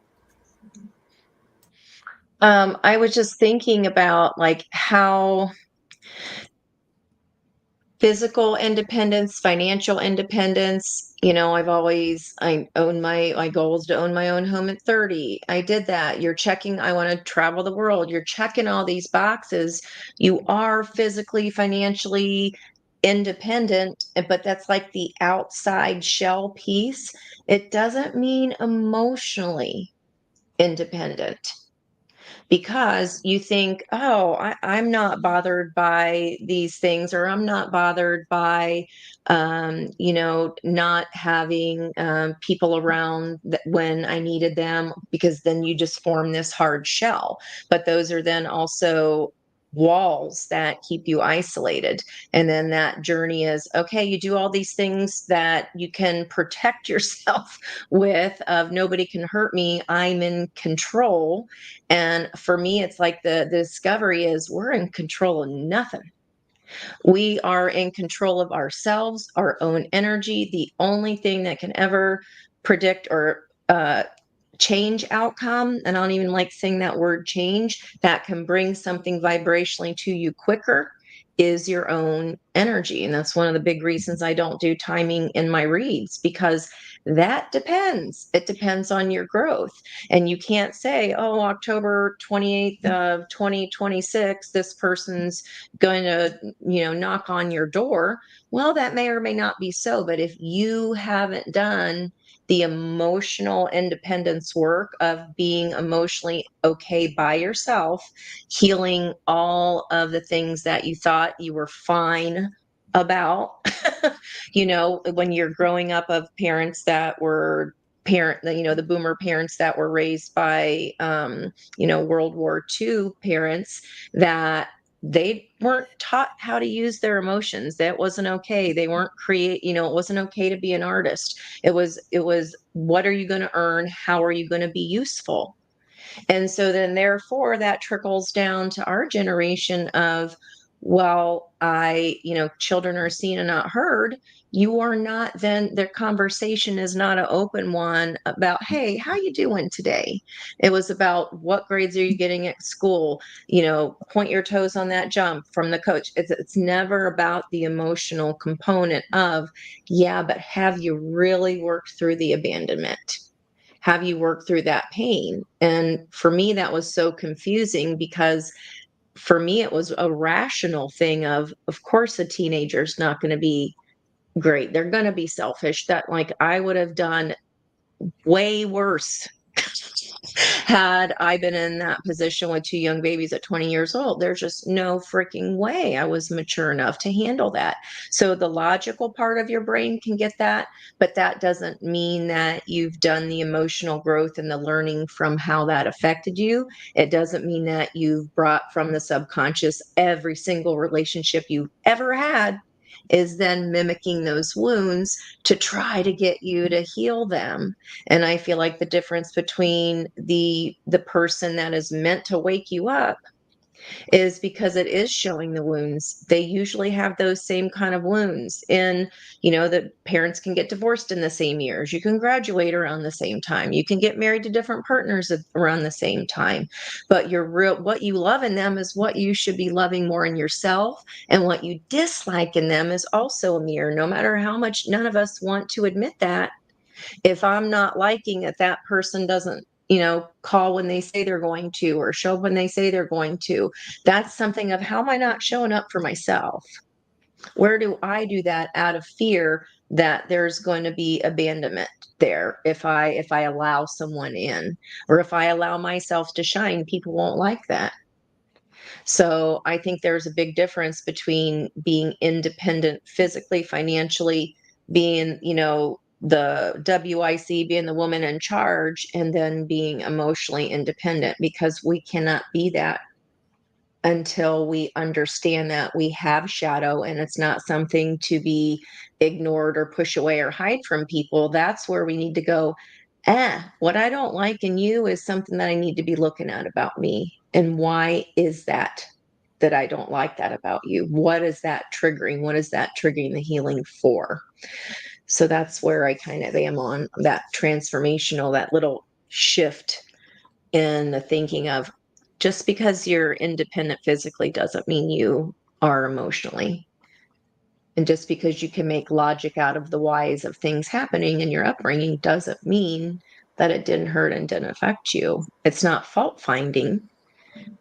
I was just thinking about like how physical independence, financial independence. I own my goal is to own my own home at 30. I did that. You're checking, I want to travel the world. You're checking all these boxes. You are physically, financially independent, but that's like the outside shell piece. It doesn't mean emotionally independent, because you think, oh, I'm not bothered by these things, or I'm not bothered by, not having people around when I needed them, because then you just form this hard shell. But those are then also walls that keep you isolated. And then that journey is, okay, you do all these things that you can protect yourself with, of nobody can hurt me, I'm in control. And for me, it's like the discovery is we're in control of nothing. We are in control of ourselves, our own energy. The only thing that can ever predict or change outcome, and I don't even like saying that word change, that can bring something vibrationally to you quicker, is your own energy. And that's one of the big reasons I don't do timing in my reads, because that depends. It depends on your growth. And you can't say, oh, October 28th of 2026, this person's going to, knock on your door. Well, that may or may not be so. But if you haven't done the emotional independence work of being emotionally okay by yourself, healing all of the things that you thought you were fine about, when you're growing up of parents that were the boomer parents that were raised by, World War II parents, that they weren't taught how to use their emotions. That wasn't okay. They weren't it wasn't okay to be an artist. It was what are you going to earn? How are you going to be useful? And so then therefore that trickles down to our generation of, well, children are seen and not heard. You are not, then their conversation is not an open one about, hey, how you doing today? It was about, what grades are you getting at school? Point your toes on that jump from the coach. It's never about the emotional component of, yeah, but have you really worked through the abandonment? Have you worked through that pain? And for me, that was so confusing, because for me, it was a rational thing of course, a teenager's not going to be great. They're going to be selfish. That, like, I would have done way worse had I been in that position with two young babies at 20 years old. There's just no freaking way I was mature enough to handle that. So the logical part of your brain can get that, but that doesn't mean that you've done the emotional growth and the learning from how that affected you. It doesn't mean that you've brought from the subconscious every single relationship you've ever had is then mimicking those wounds to try to get you to heal them. And I feel like the difference between the person that is meant to wake you up is because it is showing the wounds. They usually have those same kind of wounds. And, the parents can get divorced in the same years. You can graduate around the same time. You can get married to different partners around the same time. But what you love in them is what you should be loving more in yourself. And what you dislike in them is also a mirror, no matter how much none of us want to admit that. If I'm not liking that that person doesn't, call when they say they're going to, or show up when they say they're going to, that's something of, how am I not showing up for myself? Where do I do that out of fear that there's going to be abandonment there? If I allow someone in, or if I allow myself to shine, people won't like that. So I think there's a big difference between being independent physically, financially, being, the WIC, being the woman in charge, and then being emotionally independent, because we cannot be that until we understand that we have shadow, and it's not something to be ignored or push away or hide from people. That's where we need to go, what I don't like in you is something that I need to be looking at about me. And why is that I don't like that about you? What is that triggering? What is that triggering the healing for? So that's where I kind of am on that transformational, that little shift in the thinking of, just because you're independent physically doesn't mean you are emotionally. And just because you can make logic out of the whys of things happening in your upbringing doesn't mean that it didn't hurt and didn't affect you. It's not fault finding.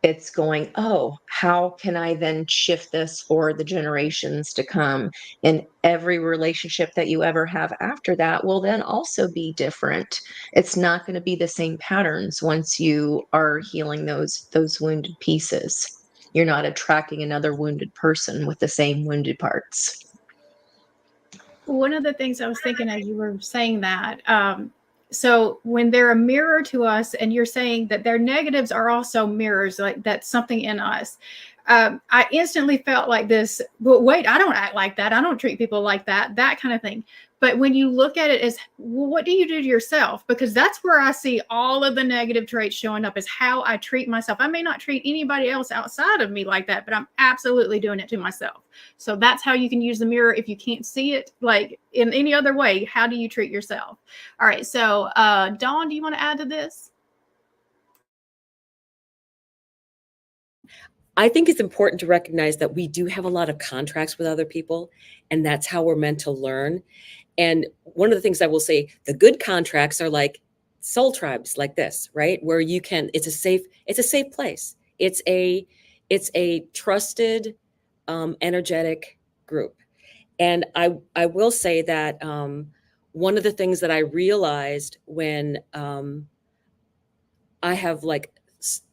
It's going, oh, how can I then shift this for the generations to come? And every relationship that you ever have after that will then also be different. It's not going to be the same patterns once you are healing those wounded pieces. You're not attracting another wounded person with the same wounded parts. One of the things I was thinking as you were saying that, so when they're a mirror to us, and you're saying that their negatives are also mirrors, like that's something in us. I instantly felt like this, but wait, I don't act like that. I don't treat people like that, that kind of thing. But when you look at it as, well, what do you do to yourself? Because that's where I see all of the negative traits showing up, is how I treat myself. I may not treat anybody else outside of me like that, but I'm absolutely doing it to myself. So that's how you can use the mirror. If you can't see it like in any other way, how do you treat yourself? All right. So Dawn, do you want to add to this? I think it's important to recognize that we do have a lot of contracts with other people, and that's how we're meant to learn. And one of the things I will say, the good contracts are like soul tribes like this, right? Where you can, it's a safe place. It's a trusted, energetic group. And I will say that one of the things that I realized when I have like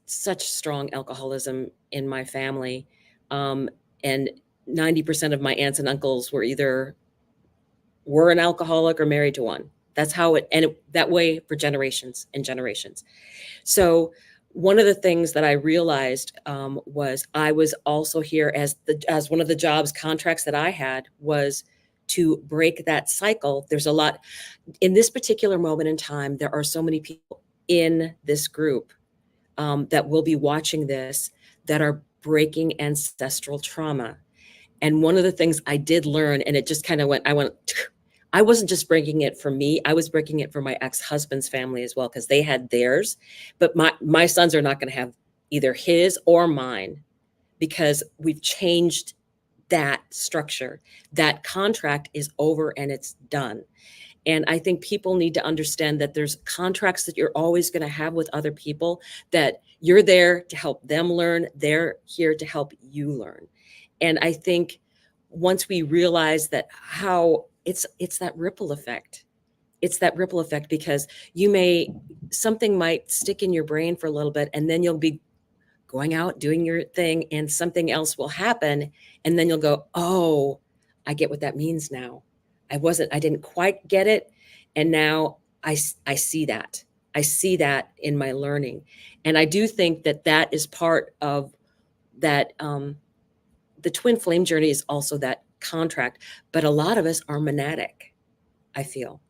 such strong alcoholism in my family, and 90% of my aunts and uncles were an alcoholic or married to one. That's how that way for generations and generations. So one of the things that I realized was I was also here as one of the jobs contracts that I had was to break that cycle. There's a lot in this particular moment in time. There are so many people in this group that will be watching this that are breaking ancestral trauma. And one of the things I did learn, and it just kind of I wasn't just breaking it for me, I was breaking it for my ex-husband's family as well, because they had theirs. But my sons are not going to have either his or mine, because we've changed that structure. That contract is over and it's done. And I think people need to understand that there's contracts that you're always going to have with other people, that you're there to help them learn. They're here to help you learn. And I think once we realize that, how it's that ripple effect. It's that ripple effect, because something might stick in your brain for a little bit, and then you'll be going out doing your thing and something else will happen. And then you'll go, oh, I get what that means now. I didn't quite get it. And now I see that. I see that in my learning. And I do think that is part of that. The twin flame journey is also that contract, but a lot of us are monadic, I feel.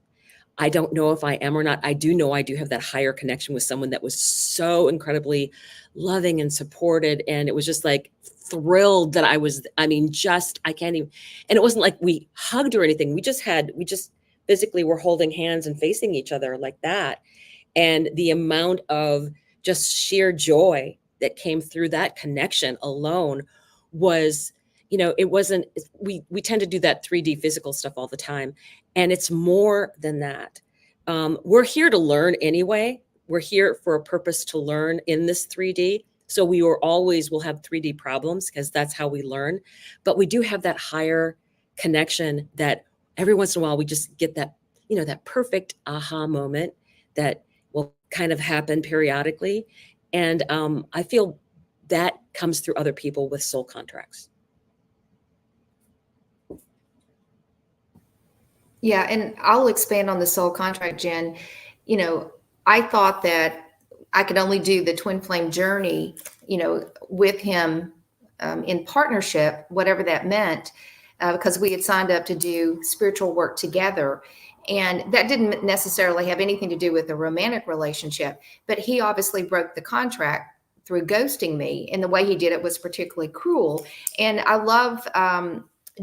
I don't know if I am or not. I do know I do have that higher connection with someone that was so incredibly loving and supported. And it was just like thrilled that I can't even, and it wasn't like we hugged or anything. We just physically were holding hands and facing each other like that. And the amount of just sheer joy that came through that connection alone was, it wasn't, we tend to do that 3D physical stuff all the time. And it's more than that. We're here to learn anyway. We're here for a purpose to learn in this 3D. So will have 3D problems, because that's how we learn. But we do have that higher connection that every once in a while we just get that, that perfect aha moment that will kind of happen periodically. And I feel that comes through other people with soul contracts. Yeah, and I'll expand on the soul contract, Jen. I thought that I could only do the twin flame journey, with him in partnership, whatever that meant, because we had signed up to do spiritual work together. And that didn't necessarily have anything to do with a romantic relationship, but he obviously broke the contract through ghosting me. And the way he did it was particularly cruel. And I love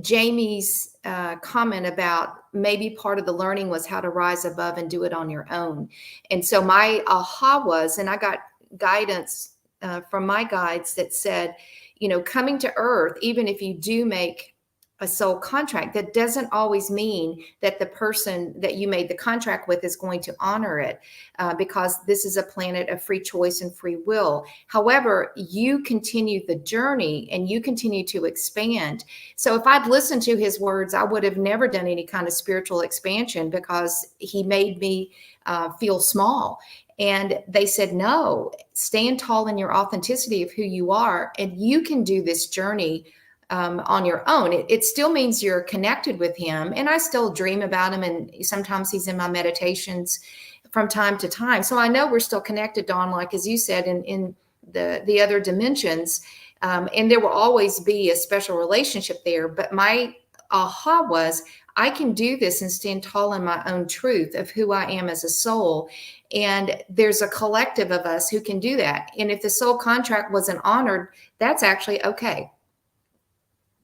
Jamie's comment about maybe part of the learning was how to rise above and do it on your own. And so my aha was, and I got guidance from my guides that said, coming to earth, even if you do make a soul contract, that doesn't always mean that the person that you made the contract with is going to honor it, because this is a planet of free choice and free will. However, you continue the journey and you continue to expand. So if I'd listened to his words, I would have never done any kind of spiritual expansion, because he made me feel small. And they said, no, stand tall in your authenticity of who you are, and you can do this journey on your own. It still means you're connected with him. And I still dream about him. And sometimes he's in my meditations from time to time. So I know we're still connected, Dawn, like as you said, in the other dimensions. And there will always be a special relationship there. But my aha was, I can do this and stand tall in my own truth of who I am as a soul. And there's a collective of us who can do that. And if the soul contract wasn't honored, that's actually okay,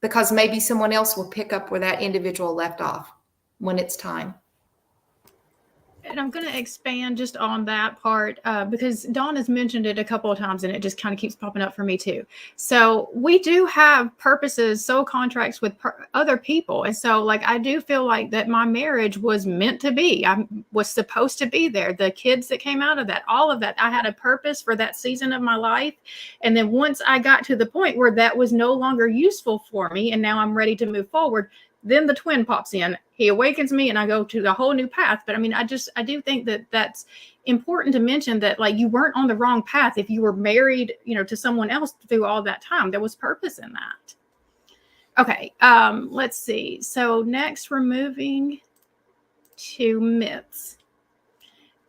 because maybe someone else will pick up where that individual left off when it's time. And I'm going to expand just on that part because Dawn has mentioned it a couple of times and it just kind of keeps popping up for me too. So we do have purposes, soul contracts with other people. And so like, I do feel like that my marriage was meant to be, I was supposed to be there. The kids that came out of that, all of that, I had a purpose for that season of my life. And then once I got to the point where that was no longer useful for me, and now I'm ready to move forward, then the twin pops in, he awakens me, and I go to a whole new path. But I mean, I do think that that's important to mention, that like you weren't on the wrong path if you were married, to someone else through all that time. There was purpose in that. Okay, let's see. So next we're moving to myths.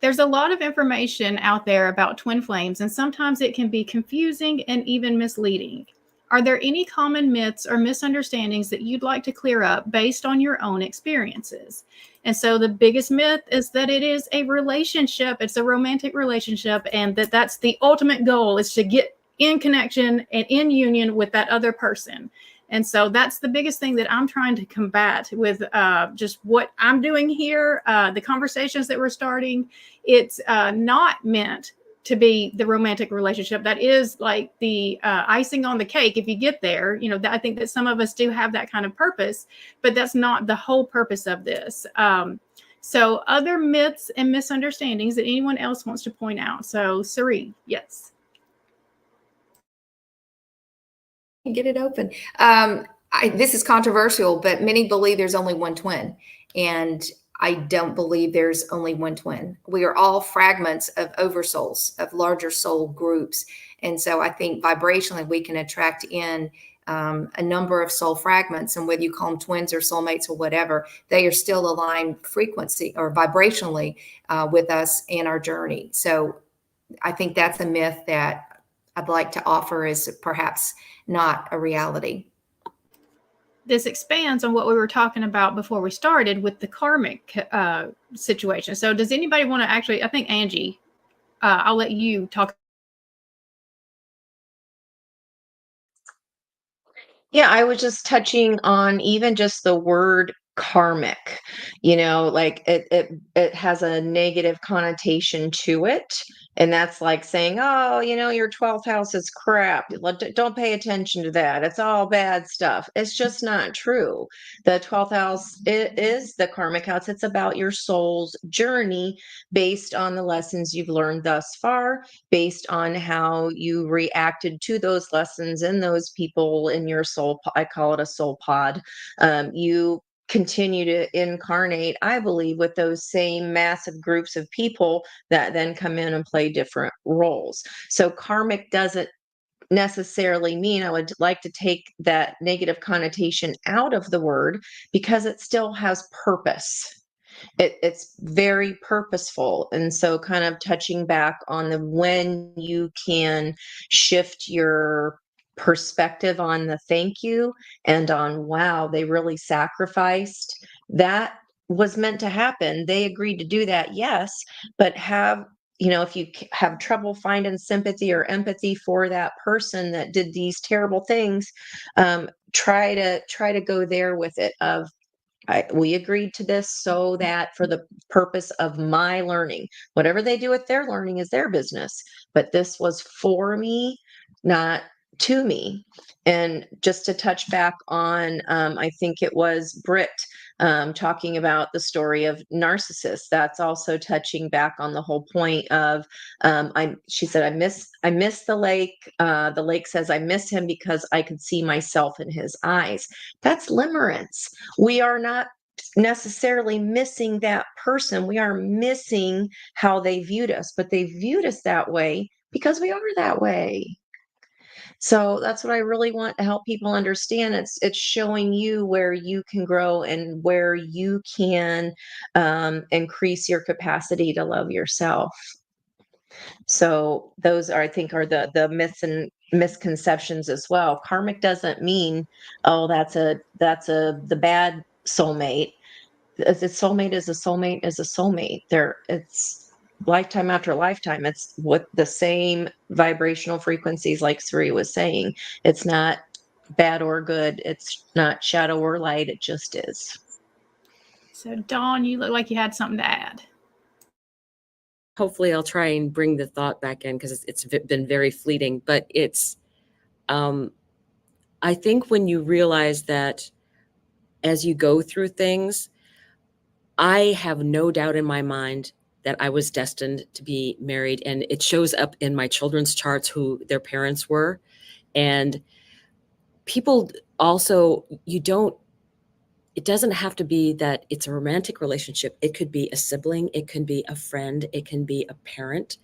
There's a lot of information out there about twin flames, and sometimes it can be confusing and even misleading. Are there any common myths or misunderstandings that you'd like to clear up based on your own experiences? And so the biggest myth is that it is a relationship, it's a romantic relationship, and that's the ultimate goal, is to get in connection and in union with that other person. And so that's the biggest thing that I'm trying to combat with just what I'm doing here, the conversations that we're starting. It's not meant to be the romantic relationship. That is like the icing on the cake if you get there. I think that some of us do have that kind of purpose, but that's not the whole purpose of this. So other myths and misunderstandings that anyone else wants to point out. So Sari, yes. Get it open. This is controversial, but many believe there's only one twin. And I don't believe there's only one twin. We are all fragments of oversouls, of larger soul groups. And so I think vibrationally we can attract in a number of soul fragments, and whether you call them twins or soulmates or whatever, they are still aligned frequency or vibrationally with us in our journey. So I think that's a myth that I'd like to offer as perhaps not a reality. This expands on what we were talking about before we started with the karmic situation. So does anybody want to actually, I think Angie, I'll let you talk. Yeah, I was just touching on even just the word karmic, like it has a negative connotation to it. And that's like saying, oh, your 12th house is crap. Don't pay attention to that. It's all bad stuff. It's just not true. The 12th house is the karmic house. It's about your soul's journey based on the lessons you've learned thus far, based on how you reacted to those lessons and those people in your soul. I call it a soul pod. You continue to incarnate, I believe, with those same massive groups of people that then come in and play different roles. So karmic doesn't necessarily mean, I would like to take that negative connotation out of the word, because it still has purpose. It's very purposeful. And so kind of touching back on when you can shift your perspective on the thank you and on, wow, they really sacrificed. That was meant to happen. They agreed to do that, yes, but if you have trouble finding sympathy or empathy for that person that did these terrible things, try to go there with it of, we agreed to this so that for the purpose of my learning. Whatever they do with their learning is their business, but this was for me, not to me. And just to touch back on, I think it was Britt talking about the story of narcissists. That's also touching back on the whole point of, she said, I miss the lake. The lake says, I miss him because I could see myself in his eyes. That's limerence. We are not necessarily missing that person. We are missing how they viewed us, but they viewed us that way because we are that way. So that's what I really want to help people understand. It's showing you where you can grow and where you can increase your capacity to love yourself. So those are, I think, are the myths and misconceptions as well. Karmic doesn't mean, oh, that's the bad soulmate. A soulmate is a soulmate is a soulmate. It's lifetime after lifetime. It's what the same vibrational frequencies, like Suri was saying. It's not bad or good. It's not shadow or light. It just is. So, Dawn, you look like you had something to add. Hopefully I'll try and bring the thought back in, because it's been very fleeting, but it's, I think when you realize that as you go through things, I have no doubt in my mind that I was destined to be married, and it shows up in my children's charts who their parents were. And people also, it doesn't have to be that it's a romantic relationship. It could be a sibling, it can be a friend, it can be a parent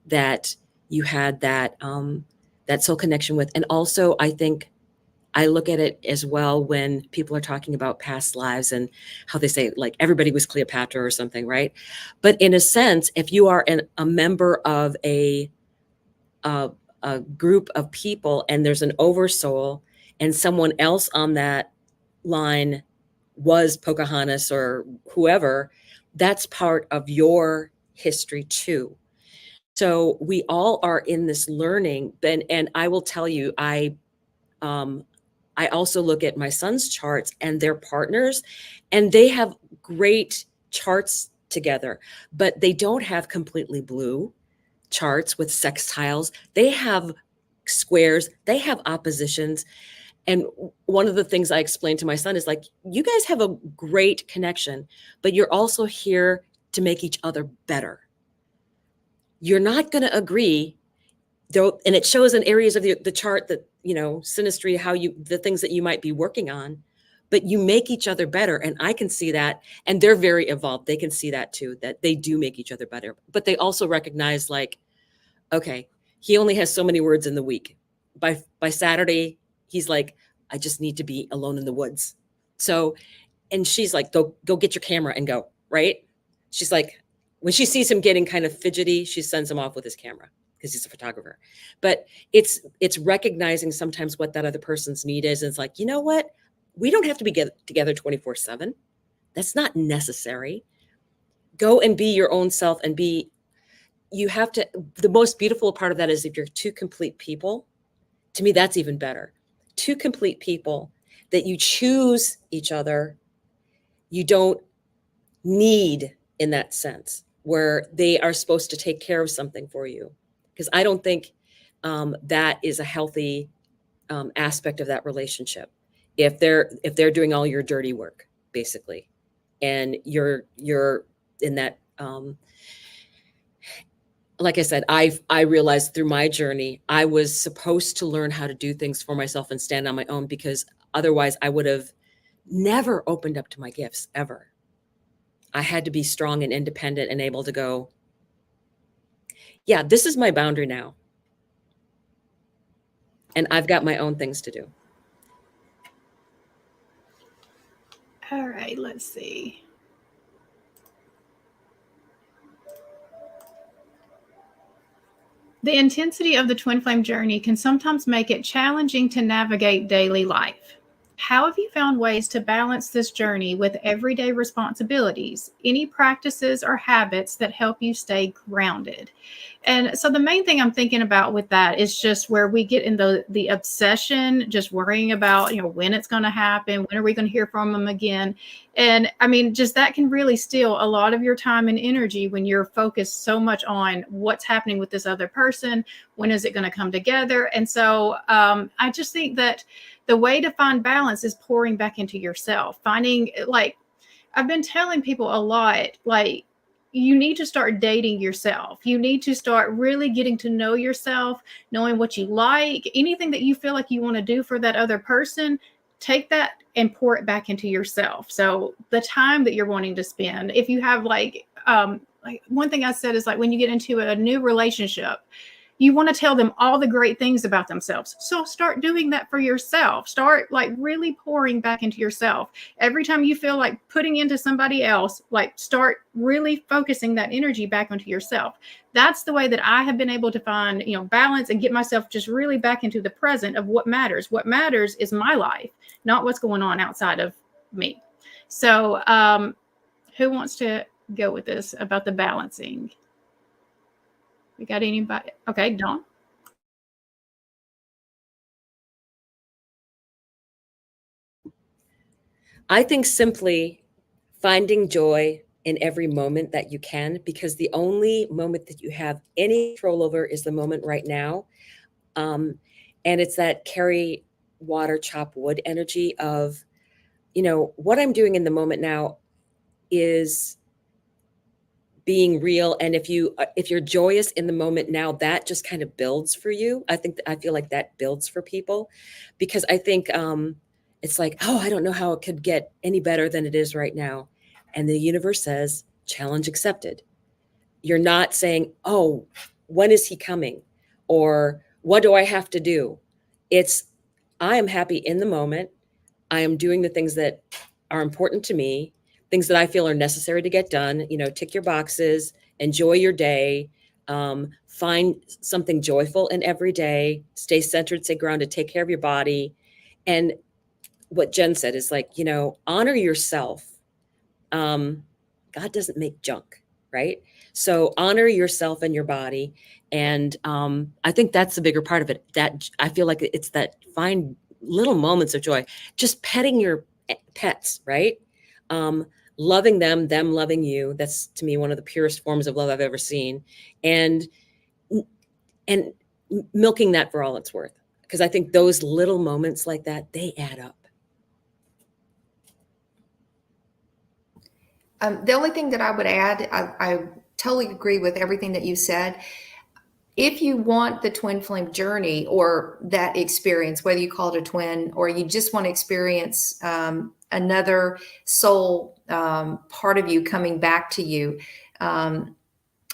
that you had that soul connection with. And also, I think I look at it as well when people are talking about past lives and how they say, like, everybody was Cleopatra or something, right? But in a sense, if you are a member of a group of people and there's an oversoul and someone else on that line was Pocahontas or whoever, that's part of your history too. So we all are in this learning. And I will tell you, I also look at my son's charts and their partners, and they have great charts together, but they don't have completely blue charts with sextiles. They have squares, they have oppositions. And one of the things I explained to my son is, like, you guys have a great connection, but you're also here to make each other better. You're not going to agree, though, and it shows in areas of the chart that, synastry, the things that you might be working on, but you make each other better. And I can see that. And they're very evolved. They can see that too, that they do make each other better. But they also recognize, like, okay, he only has so many words in the week. By Saturday, he's like, I just need to be alone in the woods. So, and she's like, go get your camera and go, right? She's like, when she sees him getting kind of fidgety, she sends him off with his camera because he's a photographer. But it's recognizing sometimes what that other person's need is. And it's like, you know what? We don't have to be together 24/7. That's not necessary. Go and be your own self and you have to, the most beautiful part of that is if you're two complete people, to me, that's even better. Two complete people that you choose each other. You don't need, in that sense, where they are supposed to take care of something for you. Because I don't think that is a healthy aspect of that relationship. If they're doing all your dirty work, basically, and you're in that, like I said, I realized through my journey, I was supposed to learn how to do things for myself and stand on my own, because otherwise I would have never opened up to my gifts ever. I had to be strong and independent and able to go, yeah, this is my boundary now. And I've got my own things to do. All right, let's see. The intensity of the twin flame journey can sometimes make it challenging to navigate daily life. How have you found ways to balance this journey with everyday responsibilities? Any practices or habits that help you stay grounded? And so the main thing I'm thinking about with that is just where we get in the obsession, just worrying about, when it's going to happen, when are we going to hear from them again? And I mean, just that can really steal a lot of your time and energy when you're focused so much on what's happening with this other person. When is it going to come together? And so I just think that the way to find balance is pouring back into yourself, finding, like, I've been telling people a lot, like, you need to start dating yourself. You need to start really getting to know yourself, knowing what you like, anything that you feel like you want to do for that other person, take that and pour it back into yourself. So the time that you're wanting to spend, if you have like one thing I said is, like, when you get into a new relationship, You want to tell them all the great things about themselves. So start doing that for yourself. Start like really pouring back into yourself. Every time you feel like putting into somebody else, like start really focusing that energy back onto yourself. That's the way that I have been able to find, balance and get myself just really back into the present of what matters. What matters is my life, not what's going on outside of me. So, who wants to go with this about the balancing? We got anybody? Okay, Dawn. I think simply finding joy in every moment that you can, because the only moment that you have any control over is the moment right now. And it's that carry water, chop wood energy of, what I'm doing in the moment now is being real. And if you're joyous in the moment now, that just kind of builds for you. I feel like that builds for people, because I think it's like, oh, I don't know how it could get any better than it is right now. And the universe says, challenge accepted. You're not saying, oh, when is he coming? Or what do I have to do? It's, I am happy in the moment. I am doing the things that are important to me, things that I feel are necessary to get done. Tick your boxes, enjoy your day, find something joyful in every day, stay centered, stay grounded, take care of your body. And what Jen said is like, honor yourself. God doesn't make junk, right? So honor yourself and your body. And I think that's the bigger part of it. That I feel like it's that find little moments of joy, just petting your pets, right? Loving them loving you. That's to me one of the purest forms of love I've ever seen. And milking that for all it's worth. Because I think those little moments like that, they add up. The only thing that I would add, I totally agree with everything that you said. If you want the twin flame journey or that experience, whether you call it a twin or you just want to experience another soul part of you coming back to you,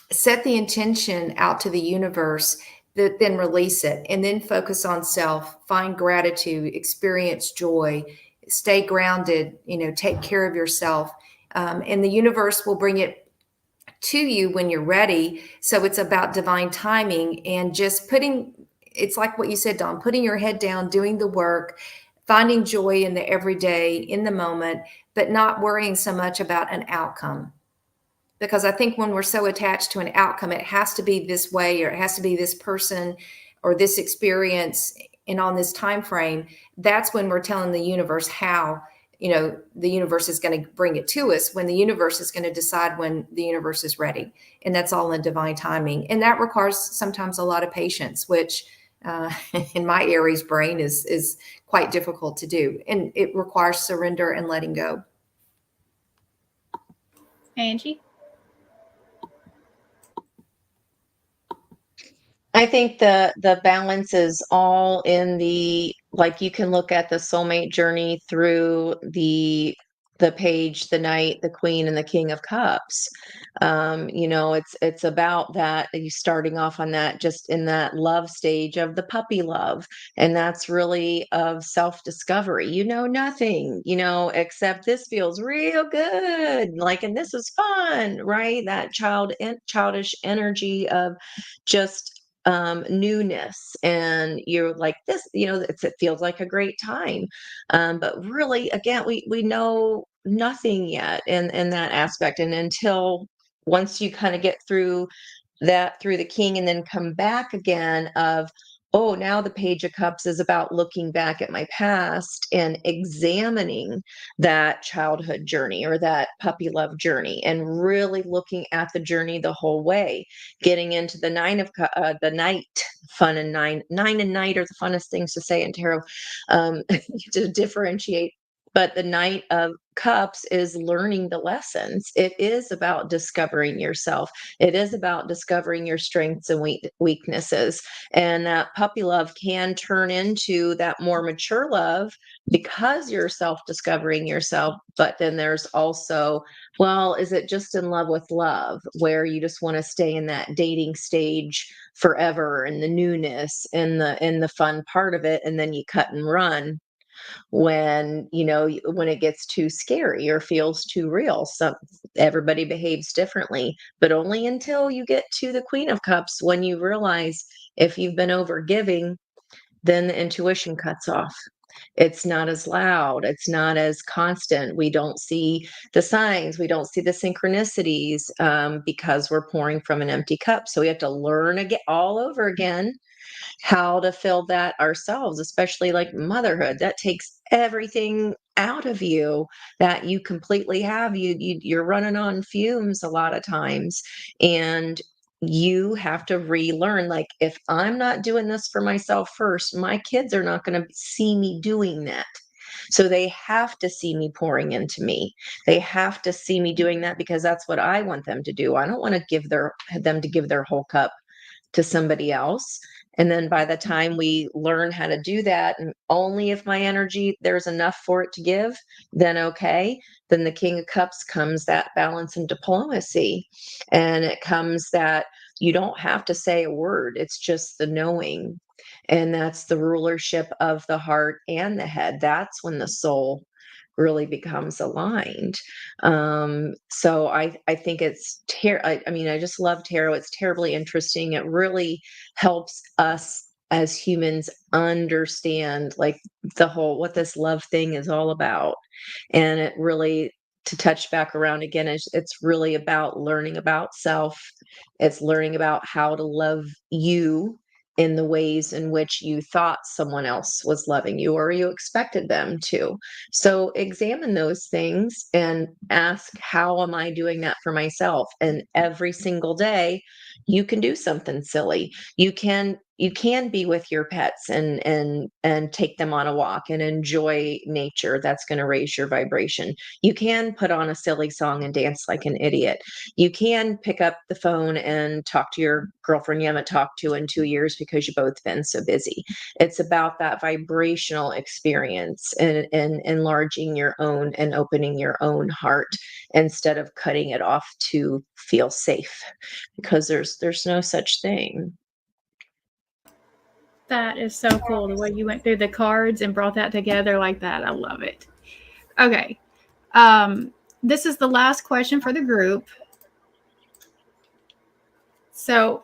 set the intention out to the universe, then release it, and then focus on self, find gratitude, experience joy, stay grounded, take care of yourself. And the universe will bring it to you when you're ready. So it's about divine timing and just it's like what you said, Dawn, putting your head down, doing the work, finding joy in the everyday, in the moment, but not worrying so much about an outcome. Because I think when we're so attached to an outcome, it has to be this way, or it has to be this person or this experience and on this time frame, that's when we're telling the universe how the universe is going to bring it to us, when the universe is going to decide when the universe is ready. And that's all in divine timing. And that requires sometimes a lot of patience, which in my Aries brain is quite difficult to do. And it requires surrender and letting go. Angie? I think the balance is all in like you can look at the soulmate journey through the page, the Knight, the Queen, and the King of Cups. It's about that, you starting off on that, just in that love stage of the puppy love. And that's really of self-discovery. You know nothing, except this feels real good. Like, and this is fun, right? That childish energy of just newness, and you're like this, it feels like a great time, but really again we know nothing yet in that aspect. And until once you kind of get through the King and then come back again of, oh, now the Page of Cups is about looking back at my past and examining that childhood journey or that puppy love journey, and really looking at the journey the whole way, getting into the the Knight. Fun and nine and Knight are the funnest things to say in tarot, to differentiate. But the Knight of Cups is learning the lessons. It is about discovering yourself. It is about discovering your strengths and weaknesses. And that puppy love can turn into that more mature love because you're self-discovering yourself. But then there's also, well, is it just in love with love, where you just want to stay in that dating stage forever and the newness and the fun part of it, and then you cut and run when, when it gets too scary or feels too real. So everybody behaves differently, but only until you get to the Queen of Cups, when you realize if you've been over giving, then the intuition cuts off. It's not as loud. It's not as constant. We don't see the signs. We don't see the synchronicities, because we're pouring from an empty cup. So we have to learn again, all over again, how to fill that ourselves, especially like motherhood. That takes everything out of you that you completely have. You're running on fumes a lot of times, and you have to relearn. Like, if I'm not doing this for myself first, my kids are not going to see me doing that. So they have to see me pouring into me. They have to see me doing that, because that's what I want them to do. I don't want to give them to give their whole cup to somebody else. And then by the time we learn how to do that, and only if my energy, there's enough for it to give, then okay. Then the King of Cups comes that balance and diplomacy. And it comes that you don't have to say a word. It's just the knowing. And that's the rulership of the heart and the head. That's when the soul really becomes aligned. So I think it's I mean, I just love tarot. It's terribly interesting. It really helps us as humans understand, like, the whole, what this love thing is all about. And it really, to touch back around again, it's really about learning about self. It's learning about how to love you in the ways in which you thought someone else was loving you, or you expected them to. So examine those things and ask, how am I doing that for myself? And every single day you can do something silly. You can be with your pets and take them on a walk and enjoy nature. That's going to raise your vibration. You can put on a silly song and dance like an idiot. You can pick up the phone and talk to your girlfriend you haven't talked to in 2 years because you've both been so busy. It's about that vibrational experience, and enlarging your own and opening your own heart, instead of cutting it off to feel safe, because there's no such thing. That is so cool, the way you went through the cards and brought that together like that. I love it. Okay. This is the last question for the group. So,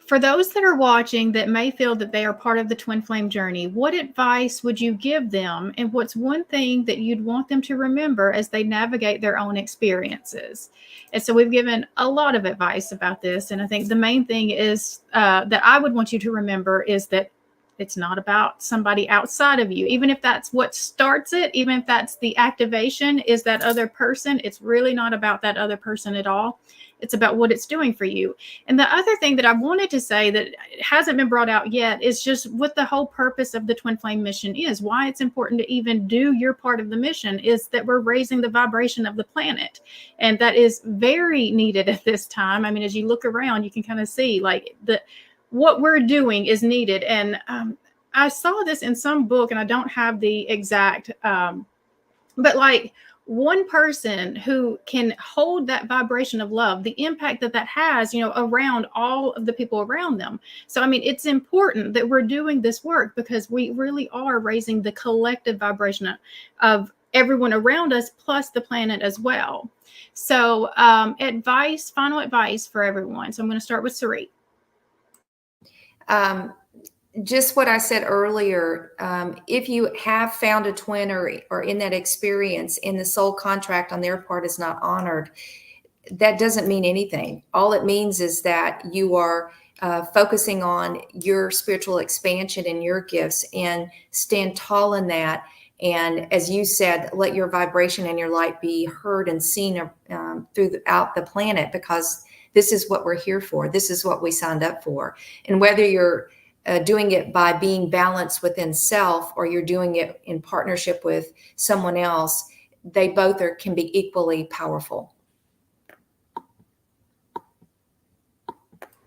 for those that are watching that may feel that they are part of the twin flame journey, what advice would you give them? And what's one thing that you'd want them to remember as they navigate their own experiences? And so we've given a lot of advice about this. And I think the main thing is that I would want you to remember is that it's not about somebody outside of you. Even if that's what starts it, even if that's the activation is that other person, it's really not about that other person at all. It's about what it's doing for you. And the other thing that I wanted to say that hasn't been brought out yet is just what the whole purpose of the twin flame mission is. Why it's important to even do your part of the mission is that we're raising the vibration of the planet. And that is very needed at this time. I mean, as you look around, you can kind of see like what we're doing is needed. And I saw this in some book, and I don't have the exact, but like, one person who can hold that vibration of love, the impact that that has, around all of the people around them. So, I mean, it's important that we're doing this work because we really are raising the collective vibration of everyone around us, plus the planet as well. So, final advice for everyone. So I'm going to start with Sari. Just what I said earlier, if you have found a twin or in that experience and the soul contract on their part is not honored, that doesn't mean anything. All it means is that you are focusing on your spiritual expansion and your gifts, and stand tall in that. And as you said, let your vibration and your light be heard and seen throughout the planet, because this is what we're here for. This is what we signed up for. And whether you're doing it by being balanced within self, or you're doing it in partnership with someone else, they both can be equally powerful.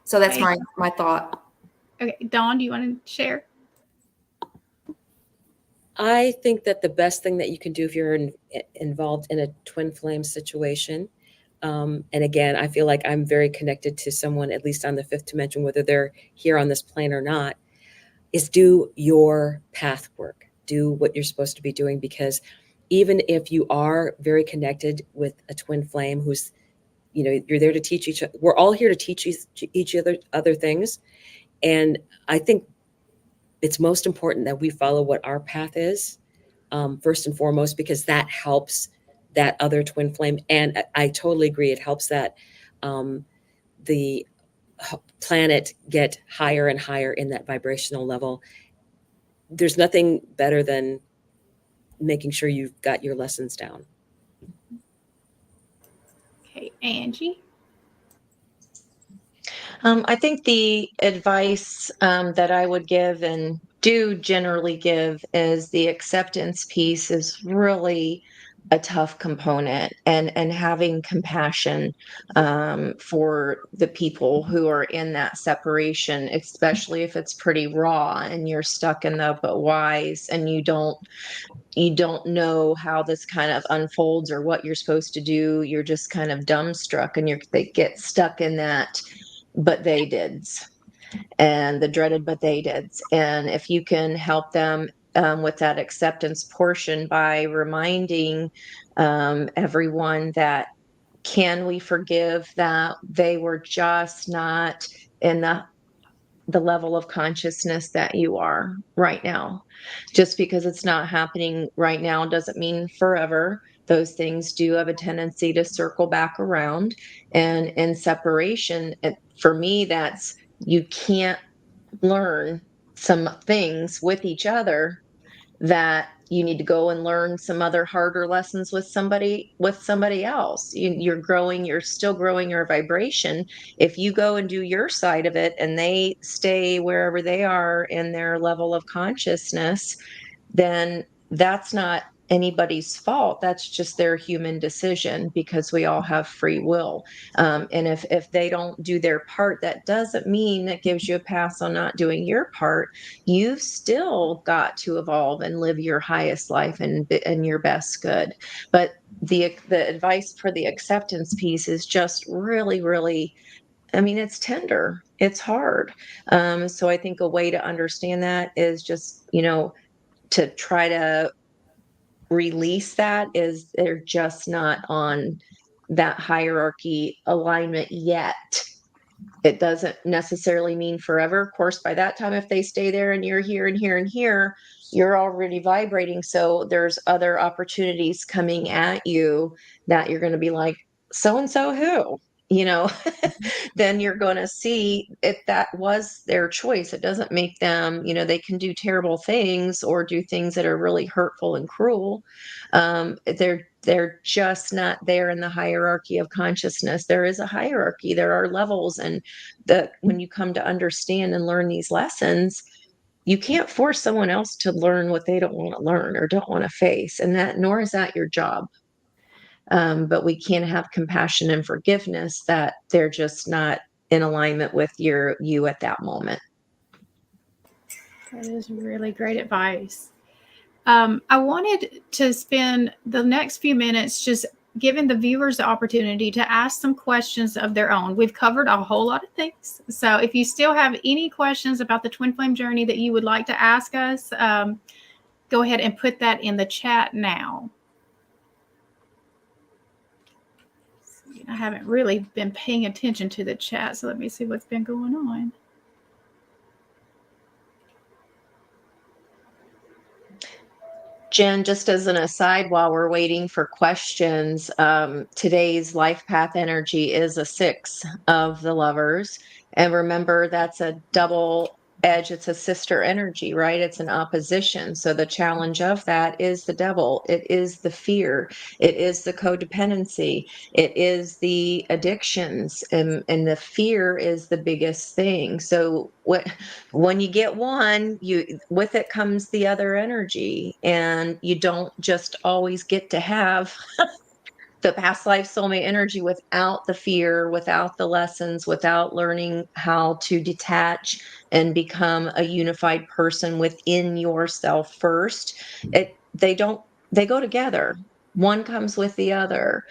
So that's my thought. Okay, Dawn, do you want to share? I think that the best thing that you can do if you're involved in a twin flame situation, and again, I feel like I'm very connected to someone, at least on the fifth dimension, whether they're here on this plane or not, is do your path work. Do what you're supposed to be doing, because even if you are very connected with a twin flame who's, you're there to teach each other. We're all here to teach each other things. And I think it's most important that we follow what our path is, first and foremost, because that helps that other twin flame. And I totally agree. It helps that the planet get higher and higher in that vibrational level. There's nothing better than making sure you've got your lessons down. Okay, Angie. I think the advice that I would give and do generally give is the acceptance piece is really a tough component, and having compassion for the people who are in that separation, especially if it's pretty raw and you're stuck in the but whys, and you don't know how this kind of unfolds or what you're supposed to do. You're just kind of dumbstruck, and they get stuck in that but they dids, and the dreaded but they dids. And if you can help them with that acceptance portion by reminding everyone that, can we forgive that they were just not in the level of consciousness that you are right now. Just because it's not happening right now doesn't mean forever. Those things do have a tendency to circle back around. And in separation, for me, that's, you can't learn some things with each other, that you need to go and learn some other harder lessons with somebody else. You're still growing your vibration. If you go and do your side of it and they stay wherever they are in their level of consciousness, then that's not anybody's fault. That's just their human decision, because we all have free will. And if they don't do their part, that doesn't mean that gives you a pass on not doing your part. You've still got to evolve and live your highest life and your best good. But the advice for the acceptance piece is just really, really, I mean, it's tender, it's hard. So I think a way to understand that is just, to try to release that, is they're just not on that hierarchy alignment yet. It doesn't necessarily mean forever. Of course, by that time, if they stay there and you're here and here and here, you're already vibrating. So there's other opportunities coming at you that you're going to be like, so and so who? Then you're going to see if that was their choice. It doesn't make them, they can do terrible things or do things that are really hurtful and cruel. They're just not there in the hierarchy of consciousness. There is a hierarchy. There are levels. And when you come to understand and learn these lessons, you can't force someone else to learn what they don't want to learn or don't want to face. And nor is that your job. But we can have compassion and forgiveness that they're just not in alignment with you at that moment. That is really great advice. I wanted to spend the next few minutes just giving the viewers the opportunity to ask some questions of their own. We've covered a whole lot of things. So if you still have any questions about the twin flame journey that you would like to ask us, go ahead and put that in the chat now. I haven't really been paying attention to the chat, so let me see what's been going on. Jen, just as an aside, while we're waiting for questions, today's life path energy is a 6 of the Lovers. And remember, that's a double edge, it's a sister energy, right? It's an opposition. So the challenge of that is the devil. It is the fear. It is the codependency. It is the addictions. And the fear is the biggest thing. So when you get one, with it comes the other energy. And you don't just always get to have the past life soulmate energy without the fear, without the lessons, without learning how to detach and become a unified person within yourself first. They go together. One comes with the other.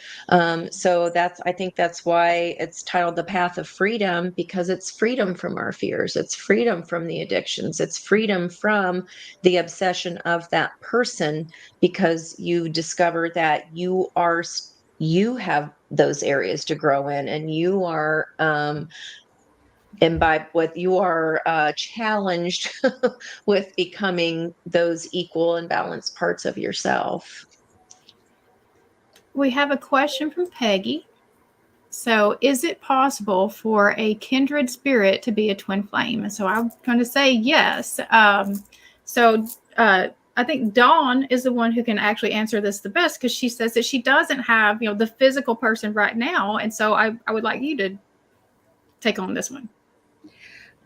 So I think that's why it's titled The Path of Freedom, because it's freedom from our fears. It's freedom from the addictions. It's freedom from the obsession of that person, because you discover that you have those areas to grow in, and you are imbibed with, you are challenged with becoming those equal and balanced parts of yourself. We have a question from Peggy. So, is it possible for a kindred spirit to be a twin flame? And so I'm going to say yes. So, I think Dawn is the one who can actually answer this the best, because she says that she doesn't have, the physical person right now. And so I would like you to take on this one.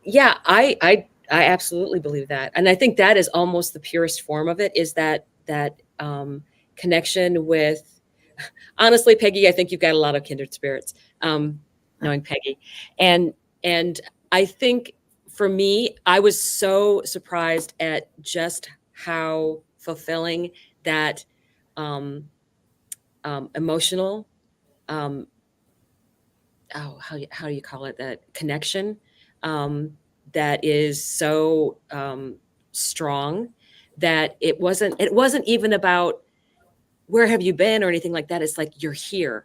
Yeah, I absolutely believe that. And I think that is almost the purest form of it, is that connection with, honestly, Peggy, I think you've got a lot of kindred spirits, knowing Peggy. And I think for me, I was so surprised at just how fulfilling that emotional, how do you call it, that connection that is so strong, that it wasn't even about where have you been or anything like that. It's like, you're here.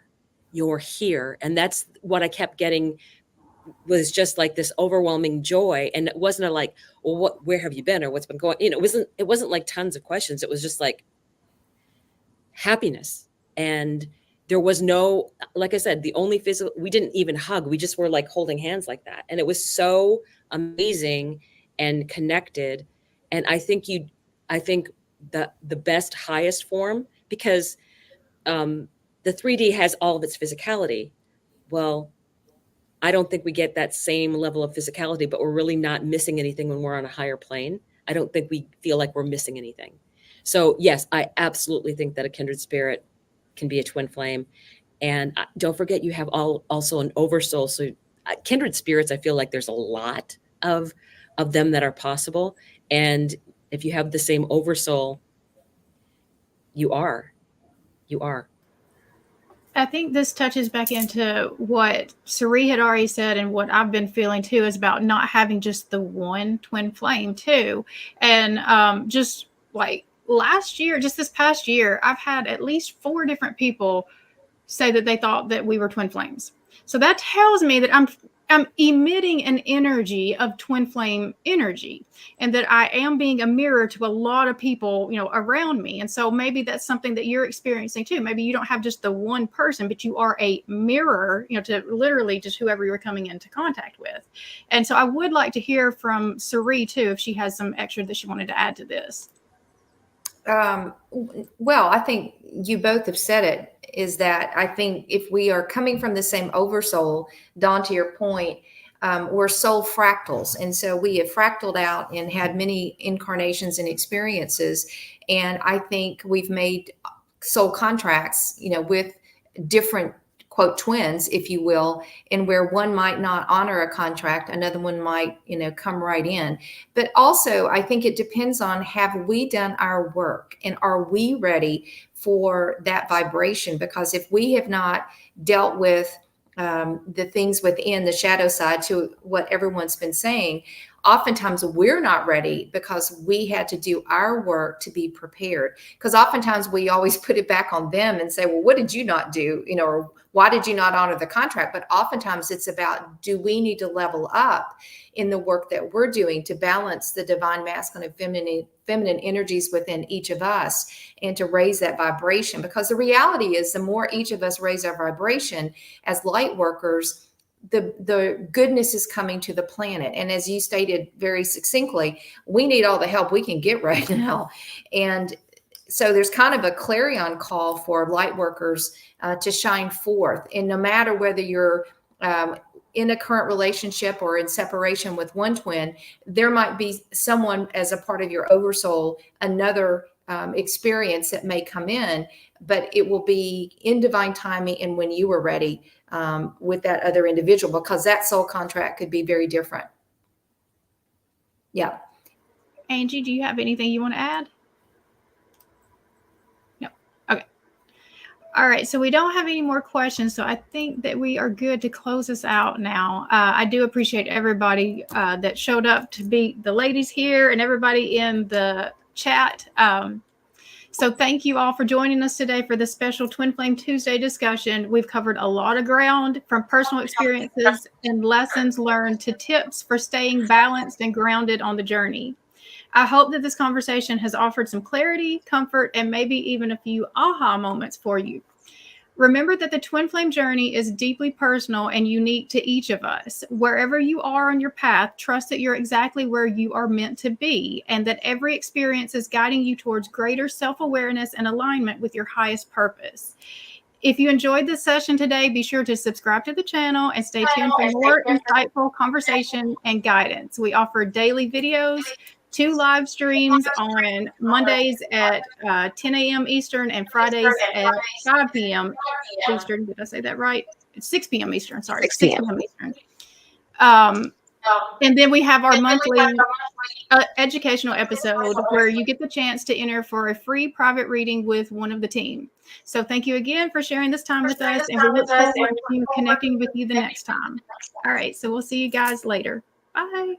And that's what I kept getting, was just like this overwhelming joy. And it wasn't like, well, where have you been, or what's been going, it wasn't like tons of questions. It was just like happiness. And there was no, like I said, the only physical, we didn't even hug. We just were like holding hands like that. And it was so amazing and connected. And I think the best, highest form, because the 3D has all of its physicality. Well, I don't think we get that same level of physicality, but we're really not missing anything when we're on a higher plane. I don't think we feel like we're missing anything. So yes, I absolutely think that a kindred spirit can be a twin flame. And don't forget, you have also an oversoul. So kindred spirits, I feel like there's a lot of them that are possible. And if you have the same oversoul, you are. I think this touches back into what Sari had already said, and what I've been feeling too, is about not having just the one twin flame too. And just like last year, just this past year, I've had at least 4 different people say that they thought that we were twin flames. So that tells me that I'm emitting an energy of twin flame energy, and that I am being a mirror to a lot of people, around me. And so maybe that's something that you're experiencing too. Maybe you don't have just the one person, but you are a mirror, to literally just whoever you're coming into contact with. And so I would like to hear from Sari too, if she has some extra that she wanted to add to this. Well, I think you both have said it, is that I think if we are coming from the same oversoul, Dawn, to your point, we're soul fractals. And so we have fractaled out and had many incarnations and experiences. And I think we've made soul contracts, with different, quote, twins, if you will, and where one might not honor a contract, another one might, come right in. But also, I think it depends on, have we done our work, and are we ready for that vibration? Because if we have not dealt with the things within the shadow side, to what everyone's been saying, oftentimes we're not ready because we had to do our work to be prepared. Because oftentimes we always put it back on them and say, well, what did you not do? Or why did you not honor the contract? But oftentimes it's about, do we need to level up in the work that we're doing to balance the divine masculine and feminine energies within each of us, and to raise that vibration? Because the reality is, the more each of us raise our vibration as light workers, the goodness is coming to the planet. And as you stated very succinctly, we need all the help we can get right now. And so there's kind of a clarion call for light workers to shine forth. And no matter whether you're in a current relationship or in separation with one twin, there might be someone as a part of your oversoul, another experience that may come in, but it will be in divine timing and when you are ready with that other individual, because that soul contract could be very different. Yeah. Angie, do you have anything you want to add? No. Okay. All right. So we don't have any more questions. So I think that we are good to close this out now. I do appreciate everybody that showed up to be the ladies here and everybody in the chat. So thank you all for joining us today for this special Twin Flame Tuesday discussion. We've covered a lot of ground, from personal experiences and lessons learned to tips for staying balanced and grounded on the journey. I hope that this conversation has offered some clarity, comfort, and maybe even a few aha moments for you. Remember that the Twin Flame journey is deeply personal and unique to each of us. Wherever you are on your path, trust that you're exactly where you are meant to be, and that every experience is guiding you towards greater self-awareness and alignment with your highest purpose. If you enjoyed this session today, be sure to subscribe to the channel and stay tuned for more insightful conversation and guidance. We offer daily videos, 2 live streams on Mondays at 10 a.m. Eastern and Fridays at 5 p.m. Eastern. Did I say that right? It's 6 p.m. Eastern. Sorry, 6 p.m. Eastern. And then we have our monthly educational episode where you get the chance to enter for a free private reading with one of the team. So thank you again for sharing this time with us, and we look forward to connecting with you the next time. All right, so we'll see you guys later. Bye.